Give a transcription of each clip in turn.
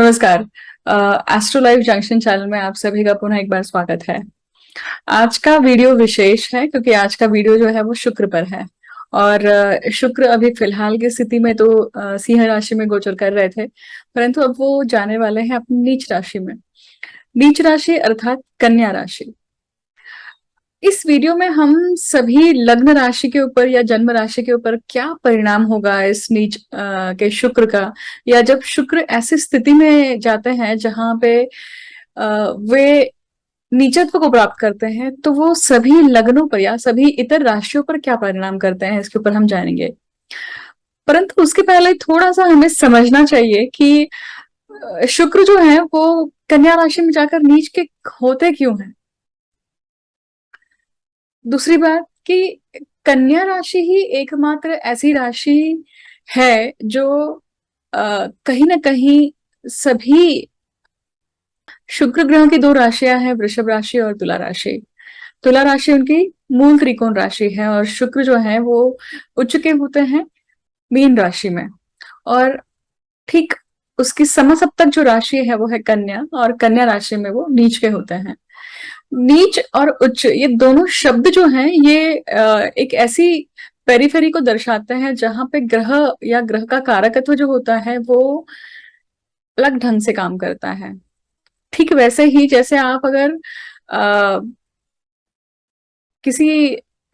नमस्कार। Astro life junction channel में आप सभी का पुनः एक बार स्वागत है। आज का वीडियो विशेष है क्योंकि आज का वीडियो जो है वो शुक्र पर है। और शुक्र अभी फिलहाल की स्थिति में तो सिंह राशि में गोचर कर रहे थे, परंतु अब वो जाने वाले हैं अपनी नीच राशि में। नीच राशि अर्थात कन्या राशि। इस वीडियो में हम सभी लग्न राशि के ऊपर या जन्म राशि के ऊपर क्या परिणाम होगा इस नीच के शुक्र का, या जब शुक्र ऐसी स्थिति में जाते हैं जहां पे वे नीचत्व को प्राप्त करते हैं, तो वो सभी लग्नों पर या सभी इतर राशियों पर क्या परिणाम करते हैं, इसके ऊपर हम जानेंगे। परंतु उसके पहले थोड़ा सा हमें समझना चाहिए कि शुक्र जो है वो कन्या राशि में जाकर नीच के होते क्यों हैं। दूसरी बात कि कन्या राशि ही एकमात्र ऐसी राशि है जो कहीं ना कहीं सभी शुक्र ग्रह की दो राशियां हैं, वृषभ राशि और तुला राशि। तुला राशि उनकी मूल त्रिकोण राशि है और शुक्र जो है वो उच्च के होते हैं मीन राशि में। और ठीक उसकी समसप्तक जो राशि है वो है कन्या, और कन्या राशि में वो नीच के होते हैं। नीच और उच्च ये दोनों शब्द जो हैं ये एक ऐसी पेरिफेरी को दर्शाते हैं जहां पे ग्रह या ग्रह का कारकत्व जो होता है वो अलग ढंग से काम करता है। ठीक वैसे ही जैसे आप अगर किसी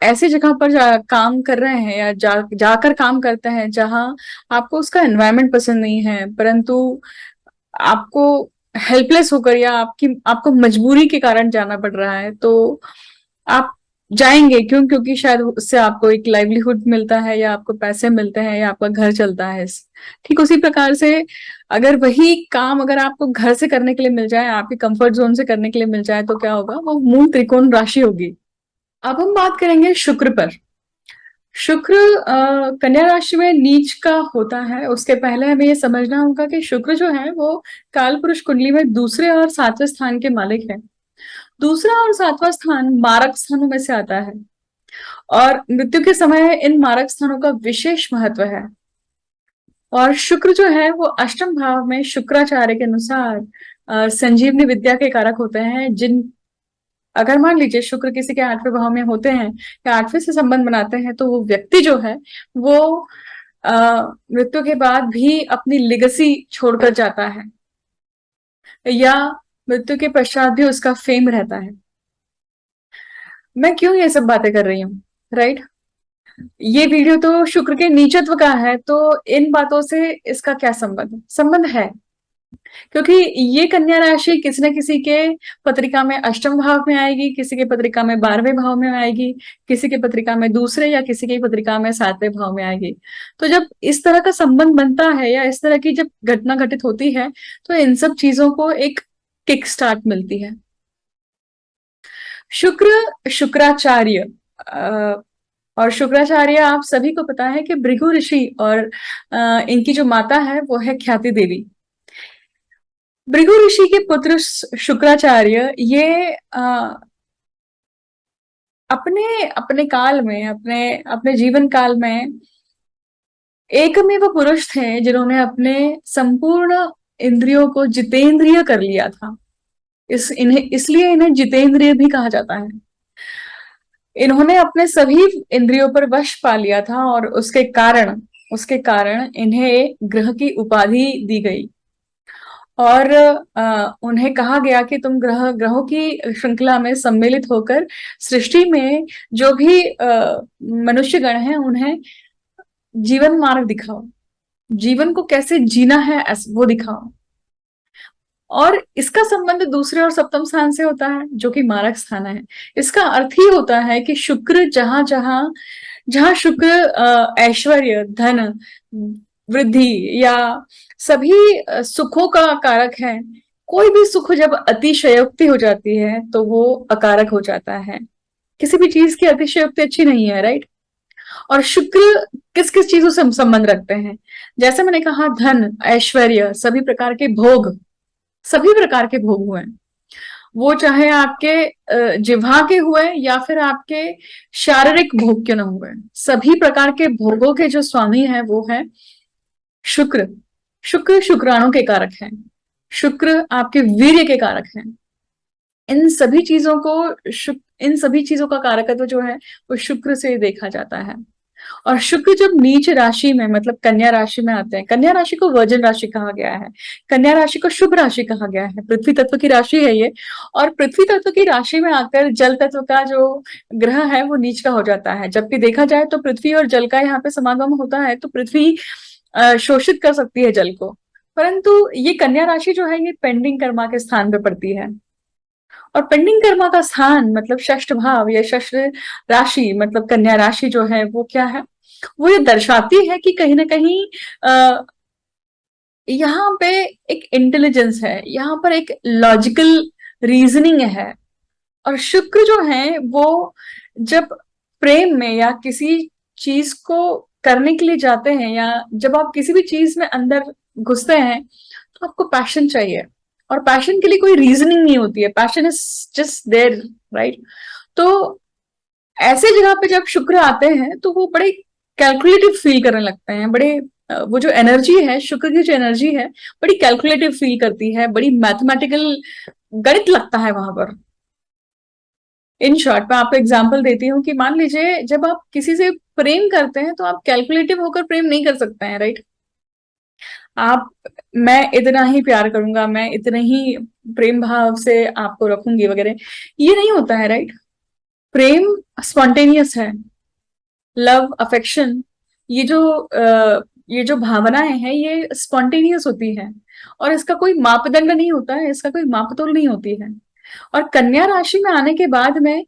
ऐसी जगह पर काम कर रहे हैं या जाकर काम करते हैं जहां आपको उसका एनवायरनमेंट पसंद नहीं है, परंतु आपको हेल्पलेस होकर या आपको मजबूरी के कारण जाना पड़ रहा है, तो आप जाएंगे क्यों? क्योंकि शायद उससे आपको एक लाइवलीहुड मिलता है या आपको पैसे मिलते हैं या आपका घर चलता है। ठीक उसी प्रकार से अगर वही काम अगर आपको घर से करने के लिए मिल जाए, आपके कंफर्ट जोन से करने के लिए मिल जाए, तो क्या होगा? वो मूल त्रिकोण राशि होगी। अब हम बात करेंगे शुक्र पर। शुक्र कन्या राशि में नीच का होता है। उसके पहले हमें ये समझना होगा कि शुक्र जो है वो काल पुरुष कुंडली में दूसरे और सातवें स्थान के मालिक है। दूसरा और सातवां स्थान मारक स्थानों में से आता है और मृत्यु के समय इन मारक स्थानों का विशेष महत्व है। और शुक्र जो है वो अष्टम भाव में शुक्राचार्य के अनुसार संजीवनी विद्या के कारक होते हैं। जिन अगर मान लीजिए शुक्र किसी के आठवें भाव में होते हैं या आठवें से संबंध बनाते हैं, तो वो व्यक्ति जो है वो मृत्यु के बाद भी अपनी लिगेसी छोड़कर जाता है या मृत्यु के पश्चात भी उसका फेम रहता है। मैं क्यों ये सब बातें कर रही हूँ, राइट? ये वीडियो तो शुक्र के नीचत्व का है, तो इन बातों से इसका क्या संबंध है? क्योंकि ये कन्या राशि किसी न किसी के पत्रिका में अष्टम भाव में आएगी, किसी के पत्रिका में 12वें भाव में आएगी, किसी के पत्रिका में दूसरे या किसी की पत्रिका में 7वें भाव में आएगी। तो जब इस तरह का संबंध बनता है या इस तरह की जब घटना घटित होती है, तो इन सब चीजों को एक किक स्टार्ट मिलती है। शुक्राचार्य और शुक्राचार्य आप सभी को पता है कि भृगु ऋषि और इनकी जो माता है वो है ख्याति देवी। भृगु ऋषि के पुत्र शुक्राचार्य ये अपने अपने काल में अपने अपने जीवन काल में एकमेव पुरुष थे जिन्होंने अपने संपूर्ण इंद्रियों को जितेंद्रिय कर लिया था। इसलिए इन्हें जितेंद्रिय भी कहा जाता है। इन्होंने अपने सभी इंद्रियों पर वश पा लिया था और उसके कारण इन्हें ग्रह की उपाधि दी गई और उन्हें कहा गया कि तुम ग्रहों की श्रृंखला में सम्मिलित होकर सृष्टि में जो भी मनुष्यगण हैं उन्हें जीवन मार्ग दिखाओ, जीवन को कैसे जीना है वो दिखाओ। और इसका संबंध दूसरे और सप्तम स्थान से होता है जो कि मारक स्थान है। इसका अर्थ ही होता है कि शुक्र जहां जहां जहां शुक्र ऐश्वर्य, धन, वृद्धि या सभी सुखों का कारक है, कोई भी सुख जब अतिशयोक्ति हो जाती है तो वो अकारक हो जाता है। किसी भी चीज की अतिशयोक्ति अच्छी नहीं है, राइट? और शुक्र किस किस चीजों से संबंध रखते हैं? जैसे मैंने कहा, धन, ऐश्वर्य, सभी प्रकार के भोग हुए, वो चाहे आपके जिह्वा के हुए या फिर आपके शारीरिक भोग क्यों न हुए, सभी प्रकार के भोगों के जो स्वामी है वो है शुक्र। शुक्र शुक्राणु के कारक है। शुक्र आपके वीर्य के कारक हैं। इन सभी चीजों को इन सभी चीजों का कारकत्व जो है वो शुक्र से देखा जाता है। और शुक्र जब नीच राशि में मतलब कन्या राशि में आते हैं, कन्या राशि को वर्जन राशि कहा गया है, कन्या राशि को शुभ राशि कहा गया है, पृथ्वी तत्व की राशि है ये। और पृथ्वी तत्व की राशि में आकर जल तत्व का जो ग्रह है वो नीच का हो जाता है। जबकि देखा जाए तो पृथ्वी और जल का यहाँ पे समागम होता है, तो पृथ्वी शोषित कर सकती है जल को, परंतु ये कन्या राशि जो है ये पेंडिंग कर्मा के स्थान पे पड़ती है। और पेंडिंग कर्मा का स्थान मतलब षष्ठ भाव या षष्ठ राशि मतलब कन्या राशि जो है वो क्या है, वो ये दर्शाती है कि कहीं ना कहीं यहाँ पे एक इंटेलिजेंस है, यहाँ पर एक लॉजिकल रीजनिंग है। और शुक्र जो है वो जब प्रेम में या किसी चीज को करने के लिए जाते हैं, या जब आप किसी भी चीज में अंदर घुसते हैं, तो आपको पैशन चाहिए। और पैशन के लिए कोई रीजनिंग नहीं होती है, passion is just there, right. तो ऐसे जगह पे जब शुक्र आते हैं तो वो बड़े कैलकुलेटिव फील करने लगते हैं, बड़े वो जो एनर्जी है, शुक्र की जो एनर्जी है, बड़ी कैलकुलेटिव फील करती है, बड़ी मैथमेटिकल गणित लगता है वहां पर। इन शॉर्ट मैं आपको एग्जांपल देती हूँ कि मान लीजिए जब आप किसी से प्रेम करते हैं तो आप कैलकुलेटिव होकर प्रेम नहीं कर सकते हैं, राइट। आप मैं इतना ही प्यार करूंगा, मैं इतने ही प्रेम भाव से आपको रखूंगी वगैरह, ये नहीं होता है, राइट। प्रेम स्पॉन्टेनियस है। लव अफेक्शन, ये जो ये जो भावनाएं हैं ये स्पॉन्टेनियस होती हैं। और इसका कोई मापदंड नहीं होता है, इसका कोई मापतोल नहीं होती है। और कन्या राशि में आने के बाद में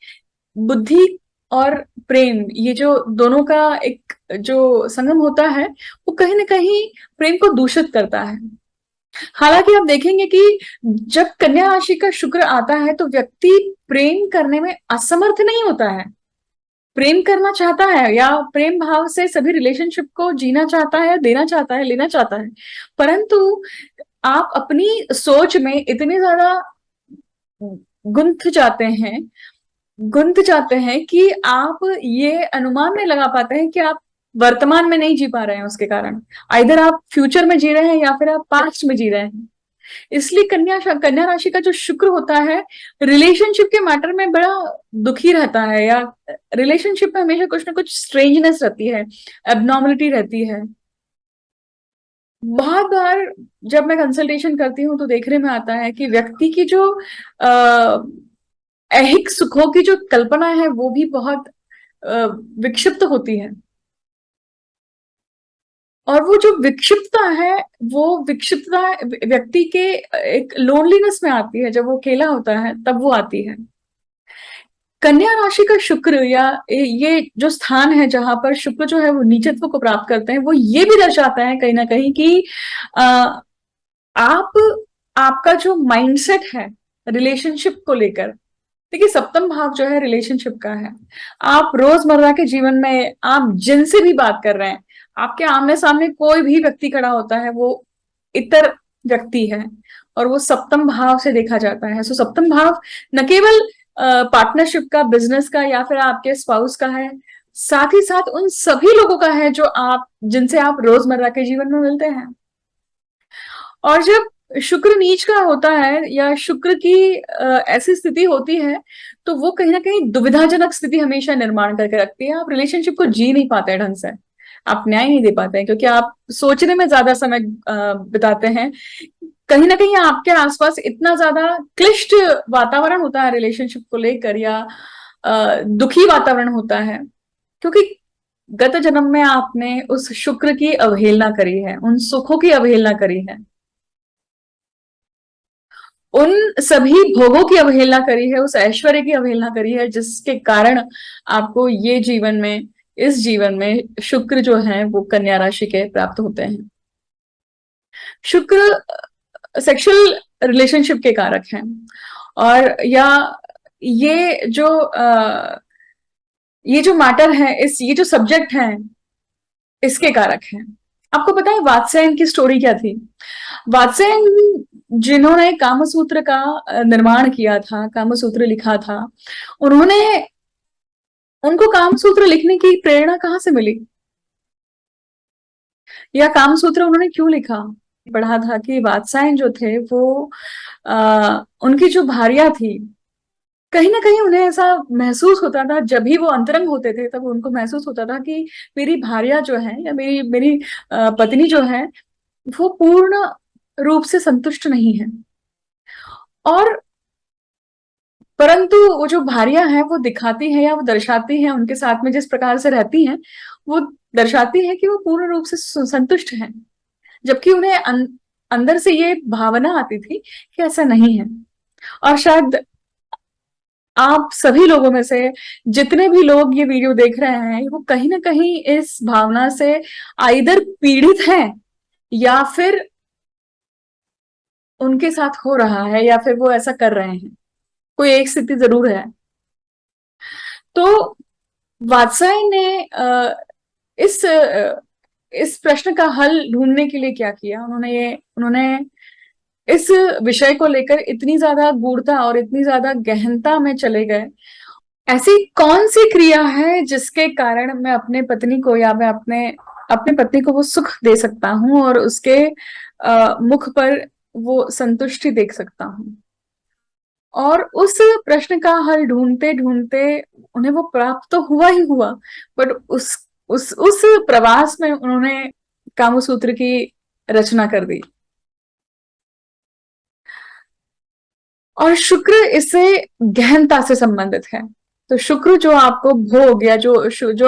बुद्धि और प्रेम, ये जो दोनों का एक जो संगम होता है, वो कहीं ना कहीं प्रेम को दूषित करता है। हालांकि आप देखेंगे कि जब कन्या राशि का शुक्र आता है तो व्यक्ति प्रेम करने में असमर्थ नहीं होता है। प्रेम करना चाहता है या प्रेम भाव से सभी रिलेशनशिप को जीना चाहता है, देना चाहता है, लेना चाहता है, परंतु आप अपनी सोच में इतने ज्यादा गुंथ जाते हैं गुंथ जाते हैं कि आप ये अनुमान नहीं लगा पाते हैं कि आप वर्तमान में नहीं जी पा रहे हैं। उसके कारण आइदर आप फ्यूचर में जी रहे हैं या फिर आप पास्ट में जी रहे हैं। इसलिए कन्या राशि का जो शुक्र होता है रिलेशनशिप के मैटर में बड़ा दुखी रहता है, या रिलेशनशिप में हमेशा कुछ ना कुछ स्ट्रेंजनेस रहती है, एबनॉर्मलिटी रहती है। बहुत बार जब मैं कंसल्टेशन करती हूँ तो देखने में आता है कि व्यक्ति की जो ऐहिक सुखों की जो कल्पना है वो भी बहुत विक्षिप्त होती है। और वो जो विक्षिप्तता है, वो विक्षिप्तता व्यक्ति के एक लोनलीनेस में आती है, जब वो अकेला होता है तब वो आती है। कन्या राशि का शुक्र या ये जो स्थान है जहां पर शुक्र जो है वो नीचत्व को प्राप्त करते हैं, वो ये भी दर्शाता है कहीं ना कहीं कि आ, आप आपका जो माइंडसेट है रिलेशनशिप को लेकर, देखिए सप्तम भाव जो है रिलेशनशिप का है। आप रोजमर्रा के जीवन में आप जिनसे भी बात कर रहे हैं, आपके आमने सामने कोई भी व्यक्ति खड़ा होता है वो इतर व्यक्ति है, और वो सप्तम भाव से देखा जाता है। सो सप्तम भाव न केवल पार्टनरशिप का, बिजनेस का या फिर आपके स्पाउस का है, साथ ही साथ उन सभी लोगों का है जो आप जिनसे आप रोजमर्रा के जीवन में मिलते हैं। और जब शुक्र नीच का होता है या शुक्र की ऐसी स्थिति होती है, तो वो कहीं ना कहीं दुविधाजनक स्थिति हमेशा निर्माण करके रखती है। आप रिलेशनशिप को जी नहीं पाते हैं ढंग से, आप न्याय नहीं दे पाते हैं, क्योंकि आप सोचने में ज्यादा समय बिताते हैं। कहीं ना कहीं आपके आसपास इतना ज्यादा क्लिष्ट वातावरण होता है रिलेशनशिप को लेकर, या दुखी वातावरण होता है, क्योंकि गत जन्म में आपने उस शुक्र की अवहेलना करी है, उन सुखों की अवहेलना करी है, उन सभी भोगों की अवहेलना करी है, उस ऐश्वर्य की अवहेलना करी है, जिसके कारण आपको ये जीवन में, इस जीवन में शुक्र जो है वो कन्या राशि के प्राप्त होते हैं। शुक्र सेक्सुअल रिलेशनशिप के कारक हैं, और या ये जो मैटर है, ये जो सब्जेक्ट है, इसके कारक हैं। आपको पता है वात्स्यायन की स्टोरी क्या थी? वात्स्यायन जिन्होंने कामसूत्र का निर्माण किया था, कामसूत्र लिखा था, उन्होंने उनको कामसूत्र लिखने की प्रेरणा कहाँ से मिली, या कामसूत्र उन्होंने क्यों लिखा? पढ़ा था कि वात्सायन जो थे वो उनकी जो भार्या थी, कहीं ना कहीं उन्हें ऐसा महसूस होता था, जब भी वो अंतरंग होते थे तब उनको महसूस होता था कि मेरी भार्या जो है या मेरी मेरी पत्नी जो है वो पूर्ण रूप से संतुष्ट नहीं है। और परंतु वो जो भार्या है वो दिखाती है या वो दर्शाती है, उनके साथ में जिस प्रकार से रहती हैं वो दर्शाती है कि वो पूर्ण रूप से संतुष्ट है, जबकि उन्हें अंदर से ये भावना आती थी कि ऐसा नहीं है। और शायद आप सभी लोगों में से जितने भी लोग ये वीडियो देख रहे हैं वो कहीं ना कहीं इस भावना से आइदर पीड़ित हैं या फिर उनके साथ हो रहा है या फिर वो ऐसा कर रहे हैं, कोई एक स्थिति जरूर है। तो वात्सायन ने इस प्रश्न का हल ढूंढने के लिए क्या किया, उन्होंने इस विषय को लेकर इतनी ज्यादा गूढ़ता और इतनी ज्यादा गहनता में चले गए। ऐसी कौन सी क्रिया है जिसके कारण मैं अपने पत्नी को या मैं अपने अपने पत्नी को वो सुख दे सकता हूँ और उसके मुख पर वो संतुष्टि देख सकता हूँ। और उस प्रश्न का हल ढूंढते ढूंढते उन्हें वो प्राप्त तो हुआ ही हुआ, बट उस प्रवास में उन्होंने कामसूत्र की रचना कर दी। और शुक्र इससे गहनता से संबंधित है। तो शुक्र जो आपको भोग या जो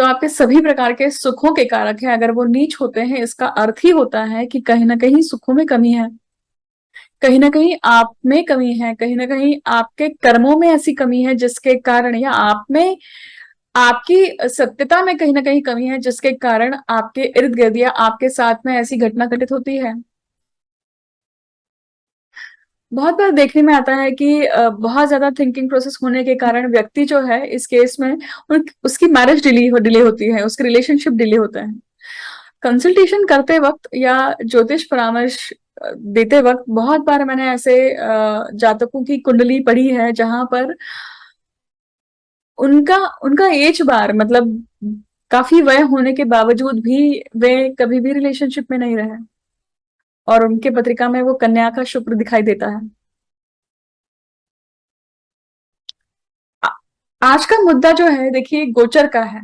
आपके सभी प्रकार के सुखों के कारक है, अगर वो नीच होते हैं इसका अर्थ ही होता है कि कहीं ना कहीं सुखों में कमी है, कहीं ना कहीं आप में कमी है, कहीं ना कहीं आपके कर्मों में ऐसी कमी है जिसके कारण, या आप में आपकी सत्यता में कहीं ना कहीं कमी है जिसके कारण आपके इर्द गिर्द या आपके साथ में ऐसी घटना घटित होती है। बहुत बार देखने में आता है कि बहुत ज्यादा थिंकिंग प्रोसेस होने के कारण व्यक्ति जो है इस केस में उसकी मैरिज डिले होती है, उसके रिलेशनशिप डिले होता है। कंसल्टेशन करते वक्त या ज्योतिष परामर्श देते वक्त बहुत बार मैंने ऐसे जातकों की कुंडली पढ़ी है जहां पर उनका उनका एज बार मतलब काफी वय होने के बावजूद भी वे कभी भी रिलेशनशिप में नहीं रहे, और उनके पत्रिका में वो कन्या का शुक्र दिखाई देता है। आ- आज का मुद्दा जो है देखिए गोचर का है,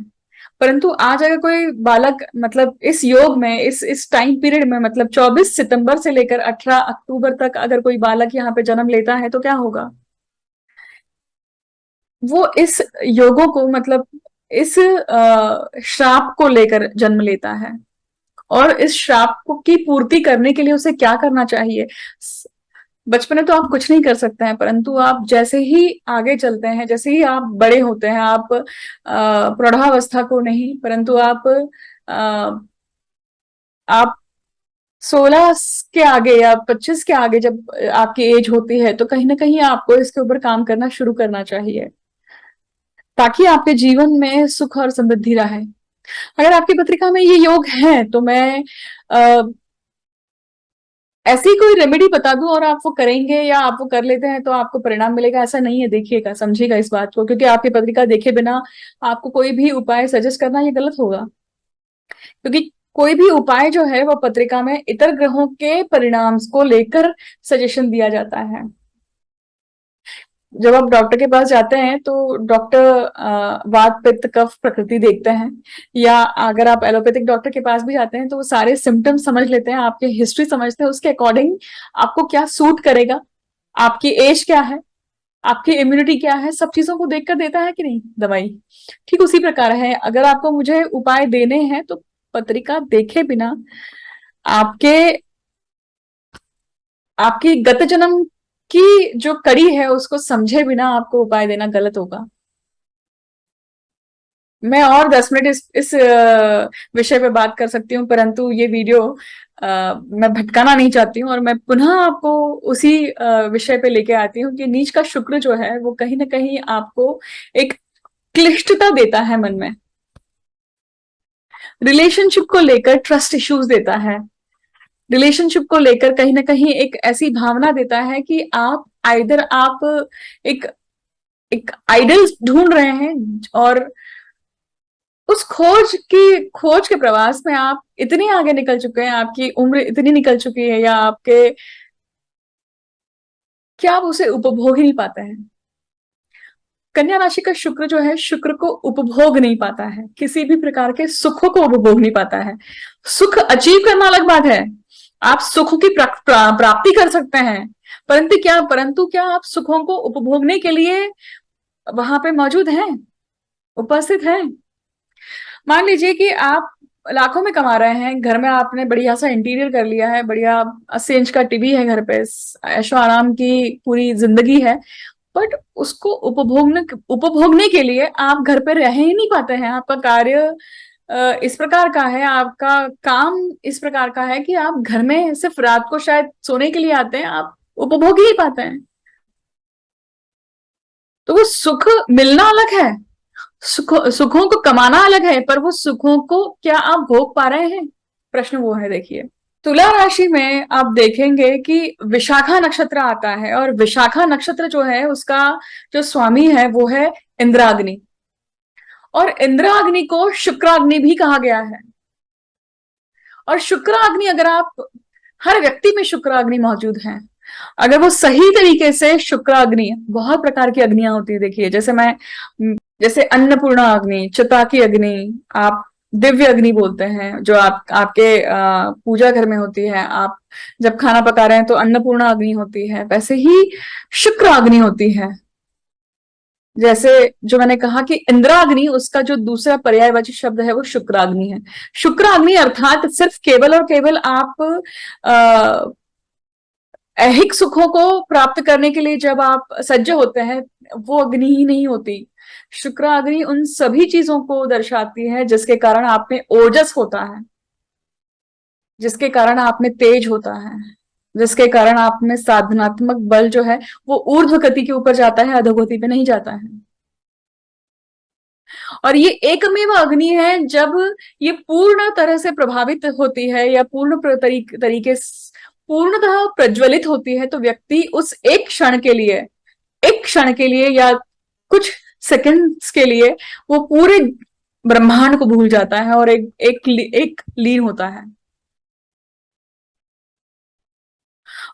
परंतु आज अगर कोई बालक मतलब इस योग में इस टाइम पीरियड में मतलब 24 सितंबर से लेकर 18 अक्टूबर तक अगर कोई बालक यहाँ पे जन्म लेता है तो क्या होगा, वो इस योगों को मतलब इस श्राप को लेकर जन्म लेता है। और इस श्राप को की पूर्ति करने के लिए उसे क्या करना चाहिए। बचपन में तो आप कुछ नहीं कर सकते हैं, परंतु आप जैसे ही आगे चलते हैं, जैसे ही आप बड़े होते हैं, आप प्रौढ़ावस्था को नहीं परंतु आप 16 के आगे या 25 के आगे जब आपकी एज होती है तो कहीं ना कहीं आपको इसके ऊपर काम करना शुरू करना चाहिए ताकि आपके जीवन में सुख और समृद्धि रहे। अगर आपकी पत्रिका में ये योग है तो मैं ऐसी कोई रेमेडी बता दूं और आप वो करेंगे या आप वो कर लेते हैं तो आपको परिणाम मिलेगा, ऐसा नहीं है। देखिएगा, समझिएगा इस बात को, क्योंकि आपकी पत्रिका देखे बिना आपको कोई भी उपाय सजेस्ट करना ये गलत होगा। क्योंकि कोई भी उपाय जो है वो पत्रिका में इतर ग्रहों के परिणाम को लेकर सजेशन दिया जाता है। जब आप डॉक्टर के पास जाते हैं तो डॉक्टर वात पित्त कफ प्रकृति देखते हैं, या अगर आप एलोपैथिक डॉक्टर के पास भी जाते हैं तो वो सारे सिम्टम्स समझ लेते हैं, आपकी हिस्ट्री समझते हैं, उसके अकॉर्डिंग आपको क्या सूट करेगा, आपकी एज क्या है, आपकी इम्यूनिटी क्या है, सब चीजों को देखकर देता है कि नहीं दवाई। ठीक उसी प्रकार है, अगर आपको मुझे उपाय देने हैं तो पत्रिका देखे बिना आपके आपकी गत जन्म की जो कड़ी है उसको समझे बिना आपको उपाय देना गलत होगा। मैं और 10 मिनट इस विषय पे बात कर सकती हूँ, परंतु ये वीडियो मैं भटकाना नहीं चाहती हूँ और मैं पुनः आपको उसी विषय पे लेके आती हूँ कि नीच का शुक्र जो है वो कहीं ना कहीं आपको एक क्लिष्टता देता है मन में, रिलेशनशिप को लेकर ट्रस्ट इश्यूज देता है, रिलेशनशिप को लेकर कहीं ना कहीं एक ऐसी भावना देता है कि आप एक एक आइडल ढूंढ रहे हैं और उस खोज के प्रवास में आप इतने आगे निकल चुके हैं, आपकी उम्र इतनी निकल चुकी है, या आपके, क्या आप उसे उपभोग ही नहीं पाते हैं। कन्या राशि का शुक्र जो है, शुक्र को उपभोग नहीं पाता है, किसी भी प्रकार के सुखों को उपभोग नहीं पाता है। सुख अचीव करना अलग बात है, आप सुख की प्राप्ति कर सकते हैं, परंतु क्या आप सुखों को उपभोगने के लिए वहां पे मौजूद हैं, उपस्थित हैं। मान लीजिए कि आप लाखों में कमा रहे हैं, घर में आपने बढ़िया सा इंटीरियर कर लिया है, बढ़िया 80 इंच का टीवी है घर पे, ऐशो आराम की पूरी जिंदगी है, बट उसको उपभोगने के लिए आप घर पे रह ही नहीं पाते हैं। आपका कार्य इस प्रकार का है, आपका काम इस प्रकार का है कि आप घर में सिर्फ रात को शायद सोने के लिए आते हैं, आप उपभोग ही नहीं पाते हैं। तो वो सुख मिलना अलग है, सुखों को कमाना अलग है, पर वो सुखों को क्या आप भोग पा रहे हैं, प्रश्न वो है। देखिए, तुला राशि में आप देखेंगे कि विशाखा नक्षत्र आता है, और विशाखा नक्षत्र जो है उसका जो स्वामी है वो है इंद्राग्नि, और इंद्राग्नि को शुक्राग्नि भी कहा गया है। और शुक्राग्नि, अगर आप, हर व्यक्ति में शुक्राग्नि मौजूद है, अगर वो सही तरीके से, शुक्राग्नि बहुत प्रकार की अग्नियां होती है। देखिए, जैसे अन्नपूर्णा अग्नि, चिता की अग्नि, आप दिव्य अग्नि बोलते हैं, जो आपके पूजा घर में होती है, आप जब खाना पका रहे हैं तो अन्नपूर्णा अग्नि होती है, वैसे ही शुक्र अग्नि होती है। जैसे जो मैंने कहा कि इंद्राग्नि, उसका जो दूसरा पर्यायवाची शब्द है वो शुक्राग्नि है। शुक्राग्नि अर्थात सिर्फ केवल और केवल आप ऐहिक सुखों को प्राप्त करने के लिए जब आप सज्ज होते हैं, वो अग्नि ही नहीं होती। शुक्र अग्नि उन सभी चीजों को दर्शाती है जिसके कारण आप में ओजस होता है, जिसके कारण आप में तेज होता है, जिसके कारण आप में साधनात्मक बल जो है वो ऊर्ध्व गति के ऊपर जाता है, अधोगति पे नहीं जाता है। और ये एकमेव अग्नि है, जब ये पूर्ण तरह से प्रभावित होती है या तरीके पूर्णतः प्रज्वलित होती है, तो व्यक्ति उस एक क्षण के लिए या कुछ सेकंड्स के लिए वो पूरे ब्रह्मांड को भूल जाता है और एक लीन होता है।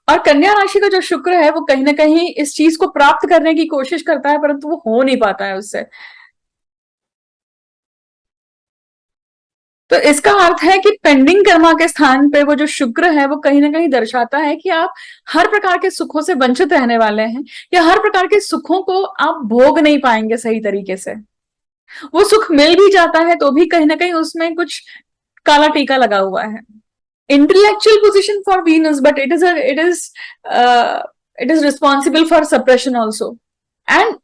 और कन्या राशि का जो शुक्र है वो कहीं ना कहीं इस चीज को प्राप्त करने की कोशिश करता है, परंतु वो हो नहीं पाता है उससे। तो इसका अर्थ है कि पेंडिंग कर्मा के स्थान पे वो जो शुक्र है वो कहीं ना कहीं दर्शाता है कि आप हर प्रकार के सुखों से वंचित रहने वाले हैं, या हर प्रकार के सुखों को आप भोग नहीं पाएंगे सही तरीके से। वो सुख मिल भी जाता है तो भी कहीं ना कहीं उसमें कुछ काला टीका लगा हुआ है। Intellectual position for Venus, but it is responsible for suppression also. And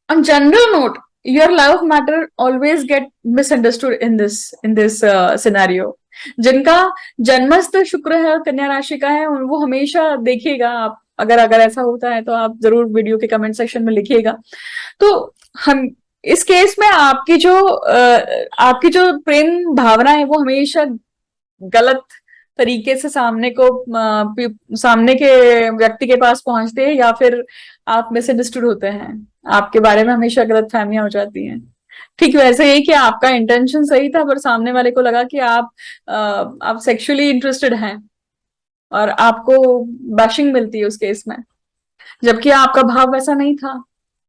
on general note, your love matter always get misunderstood in this scenario. जिनका जन्मस्थ शुक्र है, कन्या राशि का है, वो हमेशा देखिएगा आप, अगर अगर ऐसा होता है तो आप जरूर वीडियो के कमेंट सेक्शन में लिखिएगा। तो हम इस केस में आपकी जो प्रेम भावना है वो हमेशा गलत तरीके से सामने के व्यक्ति के पास पहुंचते हैं, या फिर आप मिसअंडरस्टूड होते हैं, आपके बारे में हमेशा गलत फहमियां हो जाती हैं। ठीक वैसे ही कि आपका इंटेंशन सही था, पर सामने वाले को लगा कि आप सेक्सुअली इंटरेस्टेड हैं, और आपको बैशिंग मिलती है उस केस में, जबकि आपका भाव वैसा नहीं था,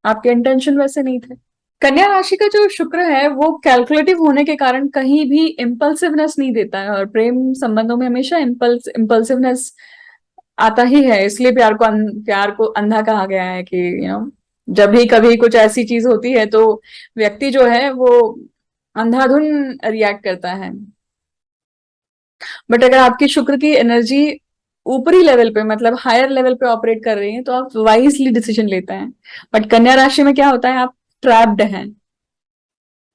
आपके इंटेंशन वैसे नहीं थे। कन्या राशि का जो शुक्र है वो कैलकुलेटिव होने के कारण कहीं भी इम्पल्सिवनेस नहीं देता है, और प्रेम संबंधों में हमेशा इम्पल्सिवनेस आता ही है। इसलिए प्यार को अंधा कहा गया है कि जब भी कभी कुछ ऐसी चीज होती है तो व्यक्ति जो है वो अंधाधुन रिएक्ट करता है। बट अगर आपकी शुक्र की एनर्जी ऊपरी लेवल पे, मतलब हायर लेवल पे ऑपरेट कर रही है, तो आप वाइजली डिसीजन लेते हैं। बट कन्या राशि में क्या होता है, आप ट्रैप्ड हैं,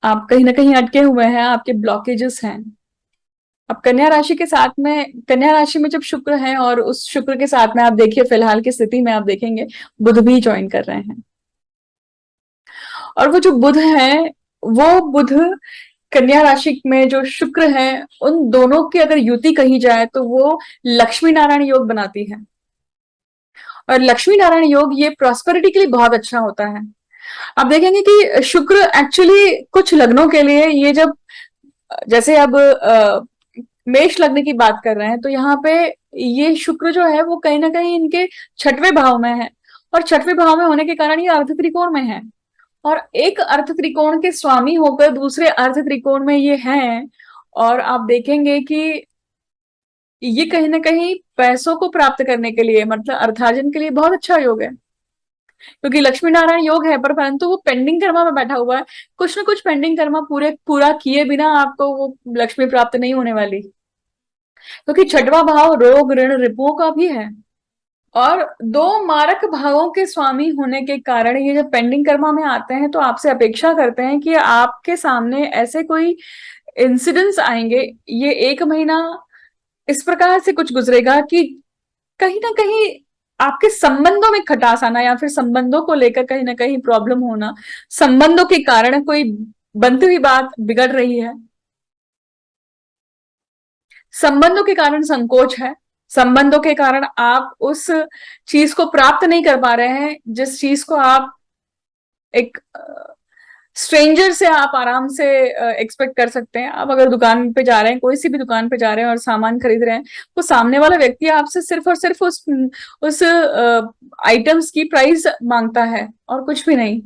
आप कहीं ना कहीं अटके हुए हैं, आपके ब्लॉकेजेस हैं। अब कन्या राशि में जब शुक्र है, और उस शुक्र के साथ में आप देखिए फिलहाल की स्थिति में आप देखेंगे बुध भी ज्वाइन कर रहे हैं। और वो जो बुध है, वो बुध कन्या राशि में जो शुक्र है, उन दोनों की अगर युति कही जाए तो वो लक्ष्मी नारायण योग बनाती है। और लक्ष्मी नारायण योग ये प्रॉस्पेरिटी के लिए बहुत अच्छा होता है। आप देखेंगे कि शुक्र एक्चुअली कुछ लग्नों के लिए ये जब, जैसे अब मेष लग्न की बात कर रहे हैं, तो यहाँ पे ये शुक्र जो है वो कहीं ना कहीं इनके छठवें भाव में है, और छठवें भाव में होने के कारण ये अर्ध त्रिकोण में है, और एक अर्थ त्रिकोण के स्वामी होकर दूसरे अर्थ त्रिकोण में ये हैं। और आप देखेंगे कि ये कहीं ना कहीं पैसों को प्राप्त करने के लिए, मतलब अर्थार्जन के लिए बहुत अच्छा योग है, क्योंकि लक्ष्मी नारायण योग है, पर परंतु वो पेंडिंग कर्मा में बैठा हुआ है। कुछ ना कुछ पेंडिंग कर्मा पूरा किए बिना आपको वो लक्ष्मी प्राप्त नहीं होने वाली, क्योंकि छठवां भाव रोग ऋण रिपुओं का भी है, और दो मारक भावों के स्वामी होने के कारण ये जब पेंडिंग कर्मा में आते हैं तो आपसे अपेक्षा करते हैं कि आपके सामने ऐसे कोई इंसिडेंट्स आएंगे, ये एक महीना इस प्रकार से कुछ गुजरेगा कि कहीं ना कहीं आपके संबंधों में खटास आना, या फिर संबंधों को लेकर कहीं ना कहीं प्रॉब्लम होना, संबंधों के कारण कोई बनती हुई बात बिगड़ रही है, संबंधों के कारण संकोच है, संबंधों के कारण आप उस चीज को प्राप्त नहीं कर पा रहे हैं जिस चीज को आप एक स्ट्रेंजर से आप आराम से एक्सपेक्ट कर सकते हैं। आप अगर दुकान पे जा रहे हैं, कोई सी भी दुकान पे जा रहे हैं और सामान खरीद रहे हैं, वो सामने वाला व्यक्ति आपसे सिर्फ और सिर्फ उस आइटम्स की प्राइस मांगता है और कुछ भी नहीं।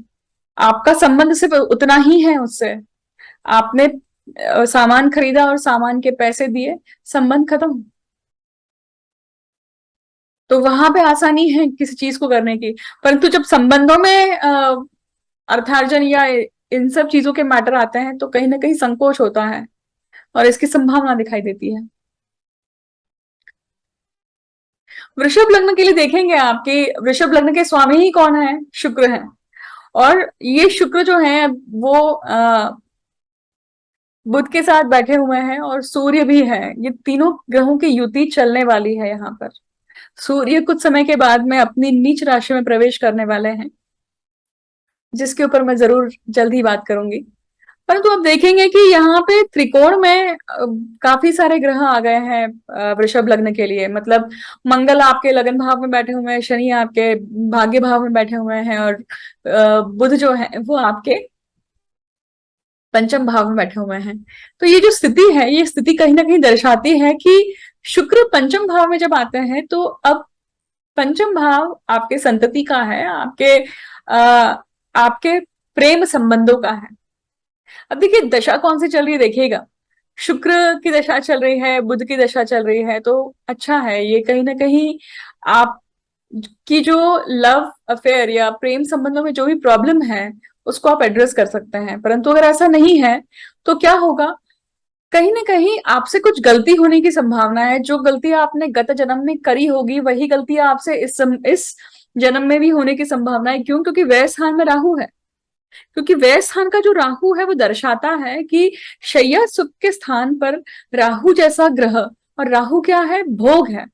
आपका संबंध सिर्फ उतना ही है उससे, आपने सामान खरीदा और सामान के पैसे दिए, संबंध खत्म। तो वहां पे आसानी है किसी चीज को करने की, परंतु जब संबंधों में अर्थार्जन या इन सब चीजों के मैटर आते हैं तो कहीं ना कहीं संकोच होता है और इसकी संभावना दिखाई देती है। वृषभ लग्न के लिए देखेंगे आपकी वृषभ लग्न के स्वामी ही कौन है? शुक्र है। और ये शुक्र जो है वो बुध के साथ बैठे हुए हैं और सूर्य भी है। ये तीनों ग्रहों की युति चलने वाली है यहाँ पर। सूर्य कुछ समय के बाद में अपनी नीच राशि में प्रवेश करने वाले हैं, जिसके ऊपर मैं जरूर जल्द ही बात करूंगी। परंतु आप देखेंगे कि यहाँ पे त्रिकोण में काफी सारे ग्रह आ गए हैं वृषभ लग्न के लिए। मतलब मंगल आपके लगन भाव में बैठे हुए हैं, शनि आपके भाग्य भाव में बैठे हुए हैं, और बुध जो है वो आपके पंचम भाव में बैठे हुए हैं। तो ये जो स्थिति है, ये स्थिति कहीं ना कहीं दर्शाती है कि शुक्र पंचम भाव में जब आते हैं तो अब पंचम भाव आपके संतति का है, आपके प्रेम संबंधों का है। अब देखिए दशा कौन सी चल रही है, देखिएगा शुक्र की दशा चल रही है, बुध की दशा चल रही है, तो अच्छा है। ये कहीं ना कहीं आप की जो लव अफेयर या प्रेम संबंधों में जो भी प्रॉब्लम है उसको आप एड्रेस कर सकते हैं। परंतु अगर ऐसा नहीं है तो क्या होगा, कहीं ना कहीं आपसे कुछ गलती होने की संभावना है। जो गलती आपने गत जन्म में करी होगी वही गलती आपसे इस जन्म में भी होने की संभावना है। क्यों? क्योंकि व्यय स्थान में राहु है। क्योंकि व्यय स्थान का जो राहु है वो दर्शाता है कि शैया सुख के स्थान पर राहु जैसा ग्रह, और राहु क्या है? भोग है।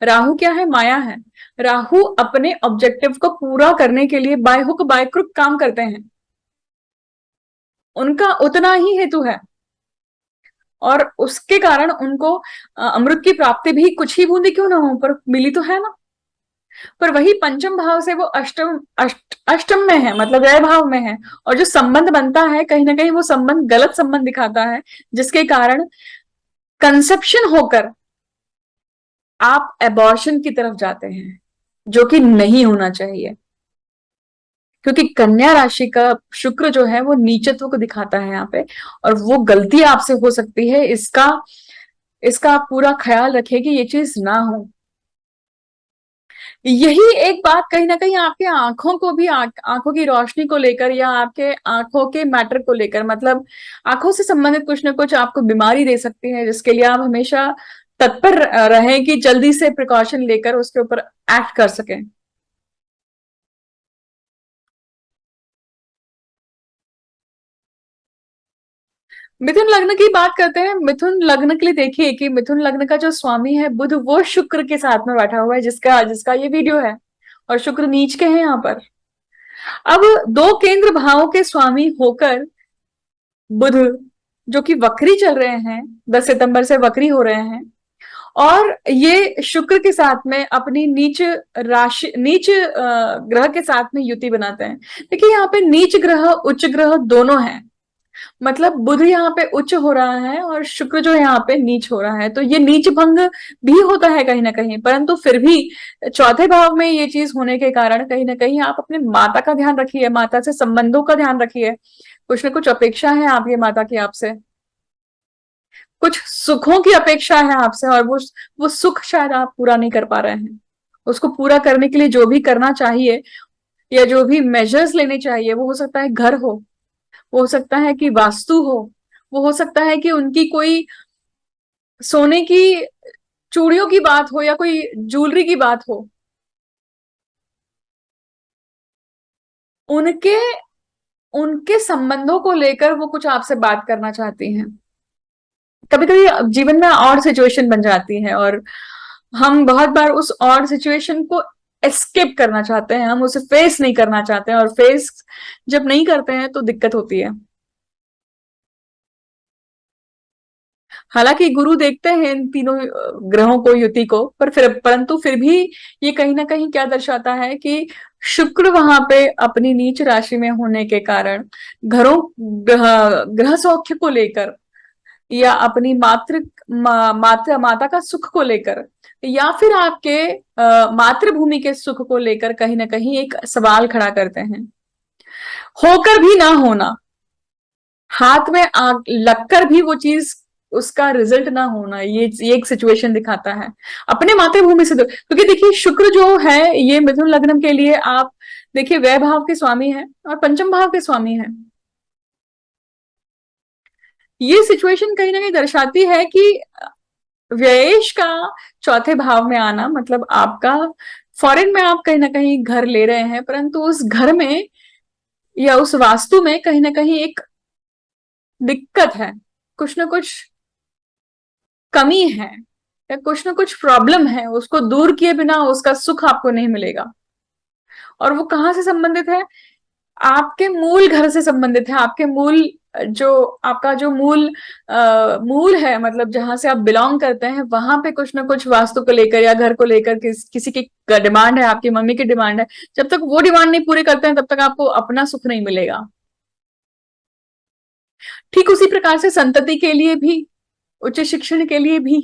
राहु क्या है? माया है। राहु अपने ऑब्जेक्टिव को पूरा करने के लिए बाय हुक बाय क्रुक काम करते हैं, उनका उतना ही हेतु है, और उसके कारण उनको अमृत की प्राप्ति भी कुछ ही बूंदी क्यों ना हो पर मिली तो है ना। पर वही पंचम भाव से वो अष्टम में है, मतलब व्यय भाव में है, और जो संबंध बनता है कहीं ना कहीं वो संबंध गलत संबंध दिखाता है, जिसके कारण कंसेप्शन होकर आप एबॉर्शन की तरफ जाते हैं, जो कि नहीं होना चाहिए। क्योंकि कन्या राशि का शुक्र जो है वो नीचत्व को दिखाता है यहाँ पे, और वो गलती आपसे हो सकती है, इसका इसका आप पूरा ख्याल रखिए कि ये चीज ना हो। यही एक बात कहीं ना कहीं आपके आंखों को भी आंखों की रोशनी को लेकर, या आपके आंखों के मैटर को लेकर, मतलब आंखों से संबंधित कुछ ना कुछ आपको बीमारी दे सकती है, जिसके लिए आप हमेशा तत्पर रहें कि जल्दी से प्रिकॉशन लेकर उसके ऊपर एक्ट कर सकें। मिथुन लग्न की बात करते हैं। मिथुन लग्न के लिए देखिए कि मिथुन लग्न का जो स्वामी है बुध, वो शुक्र के साथ में बैठा हुआ है, जिसका जिसका ये वीडियो है, और शुक्र नीच के हैं यहाँ पर। अब दो केंद्र भावों के स्वामी होकर बुध, जो कि वक्री चल रहे हैं, 10 सितंबर से वक्री हो रहे हैं, और ये शुक्र के साथ में अपनी नीच ग्रह के साथ में युति बनाते हैं। देखिए यहाँ पे नीच ग्रह उच्च ग्रह दोनों हैं, मतलब बुध यहाँ पे उच्च हो रहा है और शुक्र जो यहाँ पे नीच हो रहा है, तो ये नीच भंग भी होता है कहीं ना कहीं, परंतु फिर भी चौथे भाव में ये चीज होने के कारण कहीं ना कहीं आप अपने माता का ध्यान रखिए, माता से संबंधों का ध्यान रखिए। कुछ ना कुछ अपेक्षा है आपकी माता की आपसे, कुछ सुखों की अपेक्षा है आपसे, और वो सुख शायद आप पूरा नहीं कर पा रहे हैं। उसको पूरा करने के लिए जो भी करना चाहिए या जो भी मेजर्स लेने चाहिए, वो हो सकता है घर हो, वो हो सकता है कि वास्तु हो, वो हो सकता है कि उनकी कोई सोने की चूड़ियों की बात हो या कोई ज्वेलरी की बात हो, उनके उनके संबंधों को लेकर वो कुछ आपसे बात करना चाहती हैं। कभी कभी जीवन में और सिचुएशन बन जाती है और हम बहुत बार उस और सिचुएशन को एस्केप करना चाहते हैं, हम उसे फेस नहीं करना चाहते हैं, और फेस जब नहीं करते हैं तो दिक्कत होती है। हालांकि गुरु देखते हैं इन तीनों ग्रहों को, युति को, पर फिर परंतु फिर भी ये कहीं ना कहीं क्या दर्शाता है कि शुक्र वहां पे अपनी नीच राशि में होने के कारण घरों ग्रह सौख्य को लेकर, या अपनी माता का सुख को लेकर, या फिर आपके मातृभूमि के सुख को लेकर कहीं ना कहीं एक सवाल खड़ा करते हैं। होकर भी ना होना, हाथ में आग लगकर भी वो चीज, उसका रिजल्ट ना होना, ये एक सिचुएशन दिखाता है अपने मातृभूमि से क्योंकि देखिए शुक्र जो है ये मिथुन लग्न के लिए, आप देखिए व्यय भाव के स्वामी है और पंचम भाव के स्वामी है। ये सिचुएशन कहीं ना कहीं दर्शाती है कि व्ययेश का चौथे भाव में आना, मतलब आपका फॉरेन में आप कहीं ना कहीं घर ले रहे हैं, परंतु उस घर में या उस वास्तु में कहीं ना कहीं एक दिक्कत है, कुछ ना कुछ कमी है या कुछ ना कुछ प्रॉब्लम है, उसको दूर किए बिना उसका सुख आपको नहीं मिलेगा। और वो कहाँ से संबंधित है? आपके मूल घर से संबंधित है, आपके मूल, जो आपका जो मूल है, मतलब जहां से आप बिलोंग करते हैं, वहां पे कुछ ना कुछ वास्तु को लेकर या घर को लेकर किसी की डिमांड है, आपकी मम्मी की डिमांड है। जब तक वो डिमांड नहीं पूरी करते हैं तब तक आपको अपना सुख नहीं मिलेगा। ठीक उसी प्रकार से संतति के लिए भी, उच्च शिक्षण के लिए भी।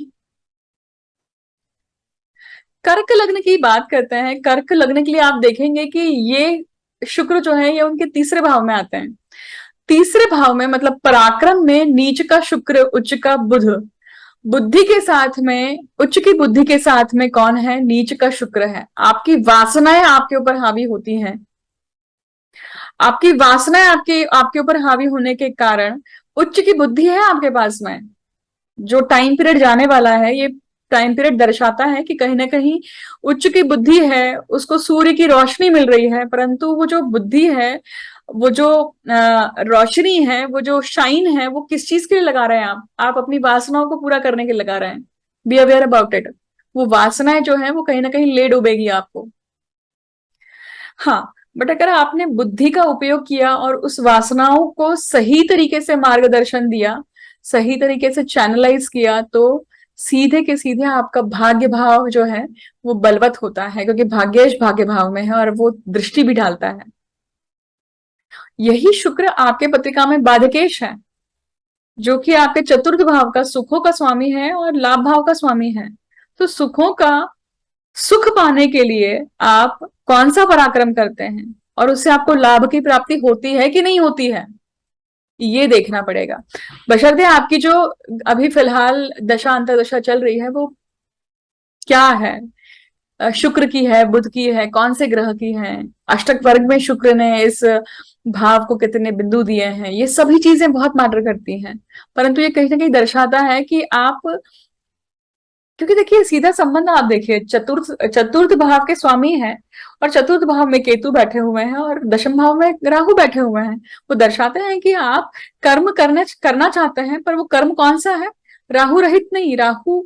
कर्क लग्न की बात करते हैं, कर्क लग्न के लिए आप देखेंगे कि ये शुक्र जो है ये उनके तीसरे भाव में आते हैं। तीसरे भाव में मतलब पराक्रम में नीच का शुक्र, उच्च का बुध, बुद्धि के साथ में, उच्च की बुद्धि के साथ में कौन है? नीच का शुक्र है। आपकी वासनाएं आपके ऊपर हावी होती हैं, आपकी वासनाएं आपके आपके ऊपर हावी होने के कारण उच्च की बुद्धि है आपके पास में। जो टाइम पीरियड जाने वाला है, ये टाइम पीरियड दर्शाता है कि कहीं ना कहीं उच्च की बुद्धि है, उसको सूर्य की रोशनी मिल रही है, परंतु वो जो बुद्धि है, वो जो रोशनी है, वो जो शाइन है, वो किस चीज के लिए लगा रहे हैं आप अपनी वासनाओं को पूरा करने के लिए लगा रहे हैं। Be aware about it. वो वासनाएं जो है वो कहीं ना कहीं ले डूबेगी आपको। हाँ, बट अगर आपने बुद्धि का उपयोग किया और उस वासनाओं को सही तरीके से मार्गदर्शन दिया, सही तरीके से चैनलाइज किया, तो सीधे के सीधे आपका भाग्य भाव जो है वो बलवत होता है, क्योंकि भाग्येश भाग्य भाव में है और वो दृष्टि भी डालता है। यही शुक्र आपके पत्रिका में बाधकेश है, जो कि आपके चतुर्थ भाव का, सुखों का स्वामी है और लाभ भाव का स्वामी है। तो सुखों का सुख पाने के लिए आप कौन सा पराक्रम करते हैं और उससे आपको लाभ की प्राप्ति होती है कि नहीं होती है, ये देखना पड़ेगा। बशर्ते आपकी जो अभी फिलहाल दशा अंतर्दशा चल रही है वो क्या है, शुक्र की है, बुध की है, कौन से ग्रह की है, अष्टक वर्ग में शुक्र ने इस भाव को कितने बिंदु दिए हैं, ये सभी चीजें बहुत मैटर करती हैं। परंतु ये कहीं ना कहीं दर्शाता है कि आप, क्योंकि देखिए सीधा संबंध आप देखिए, चतुर्थ चतुर्थ भाव के स्वामी हैं और चतुर्थ भाव में केतु बैठे हुए हैं और दशम भाव में राहु बैठे हुए हैं। वो दर्शाते हैं कि आप कर्म करना चाहते हैं, पर वो कर्म कौन सा है? राहु रहित नहीं, राहु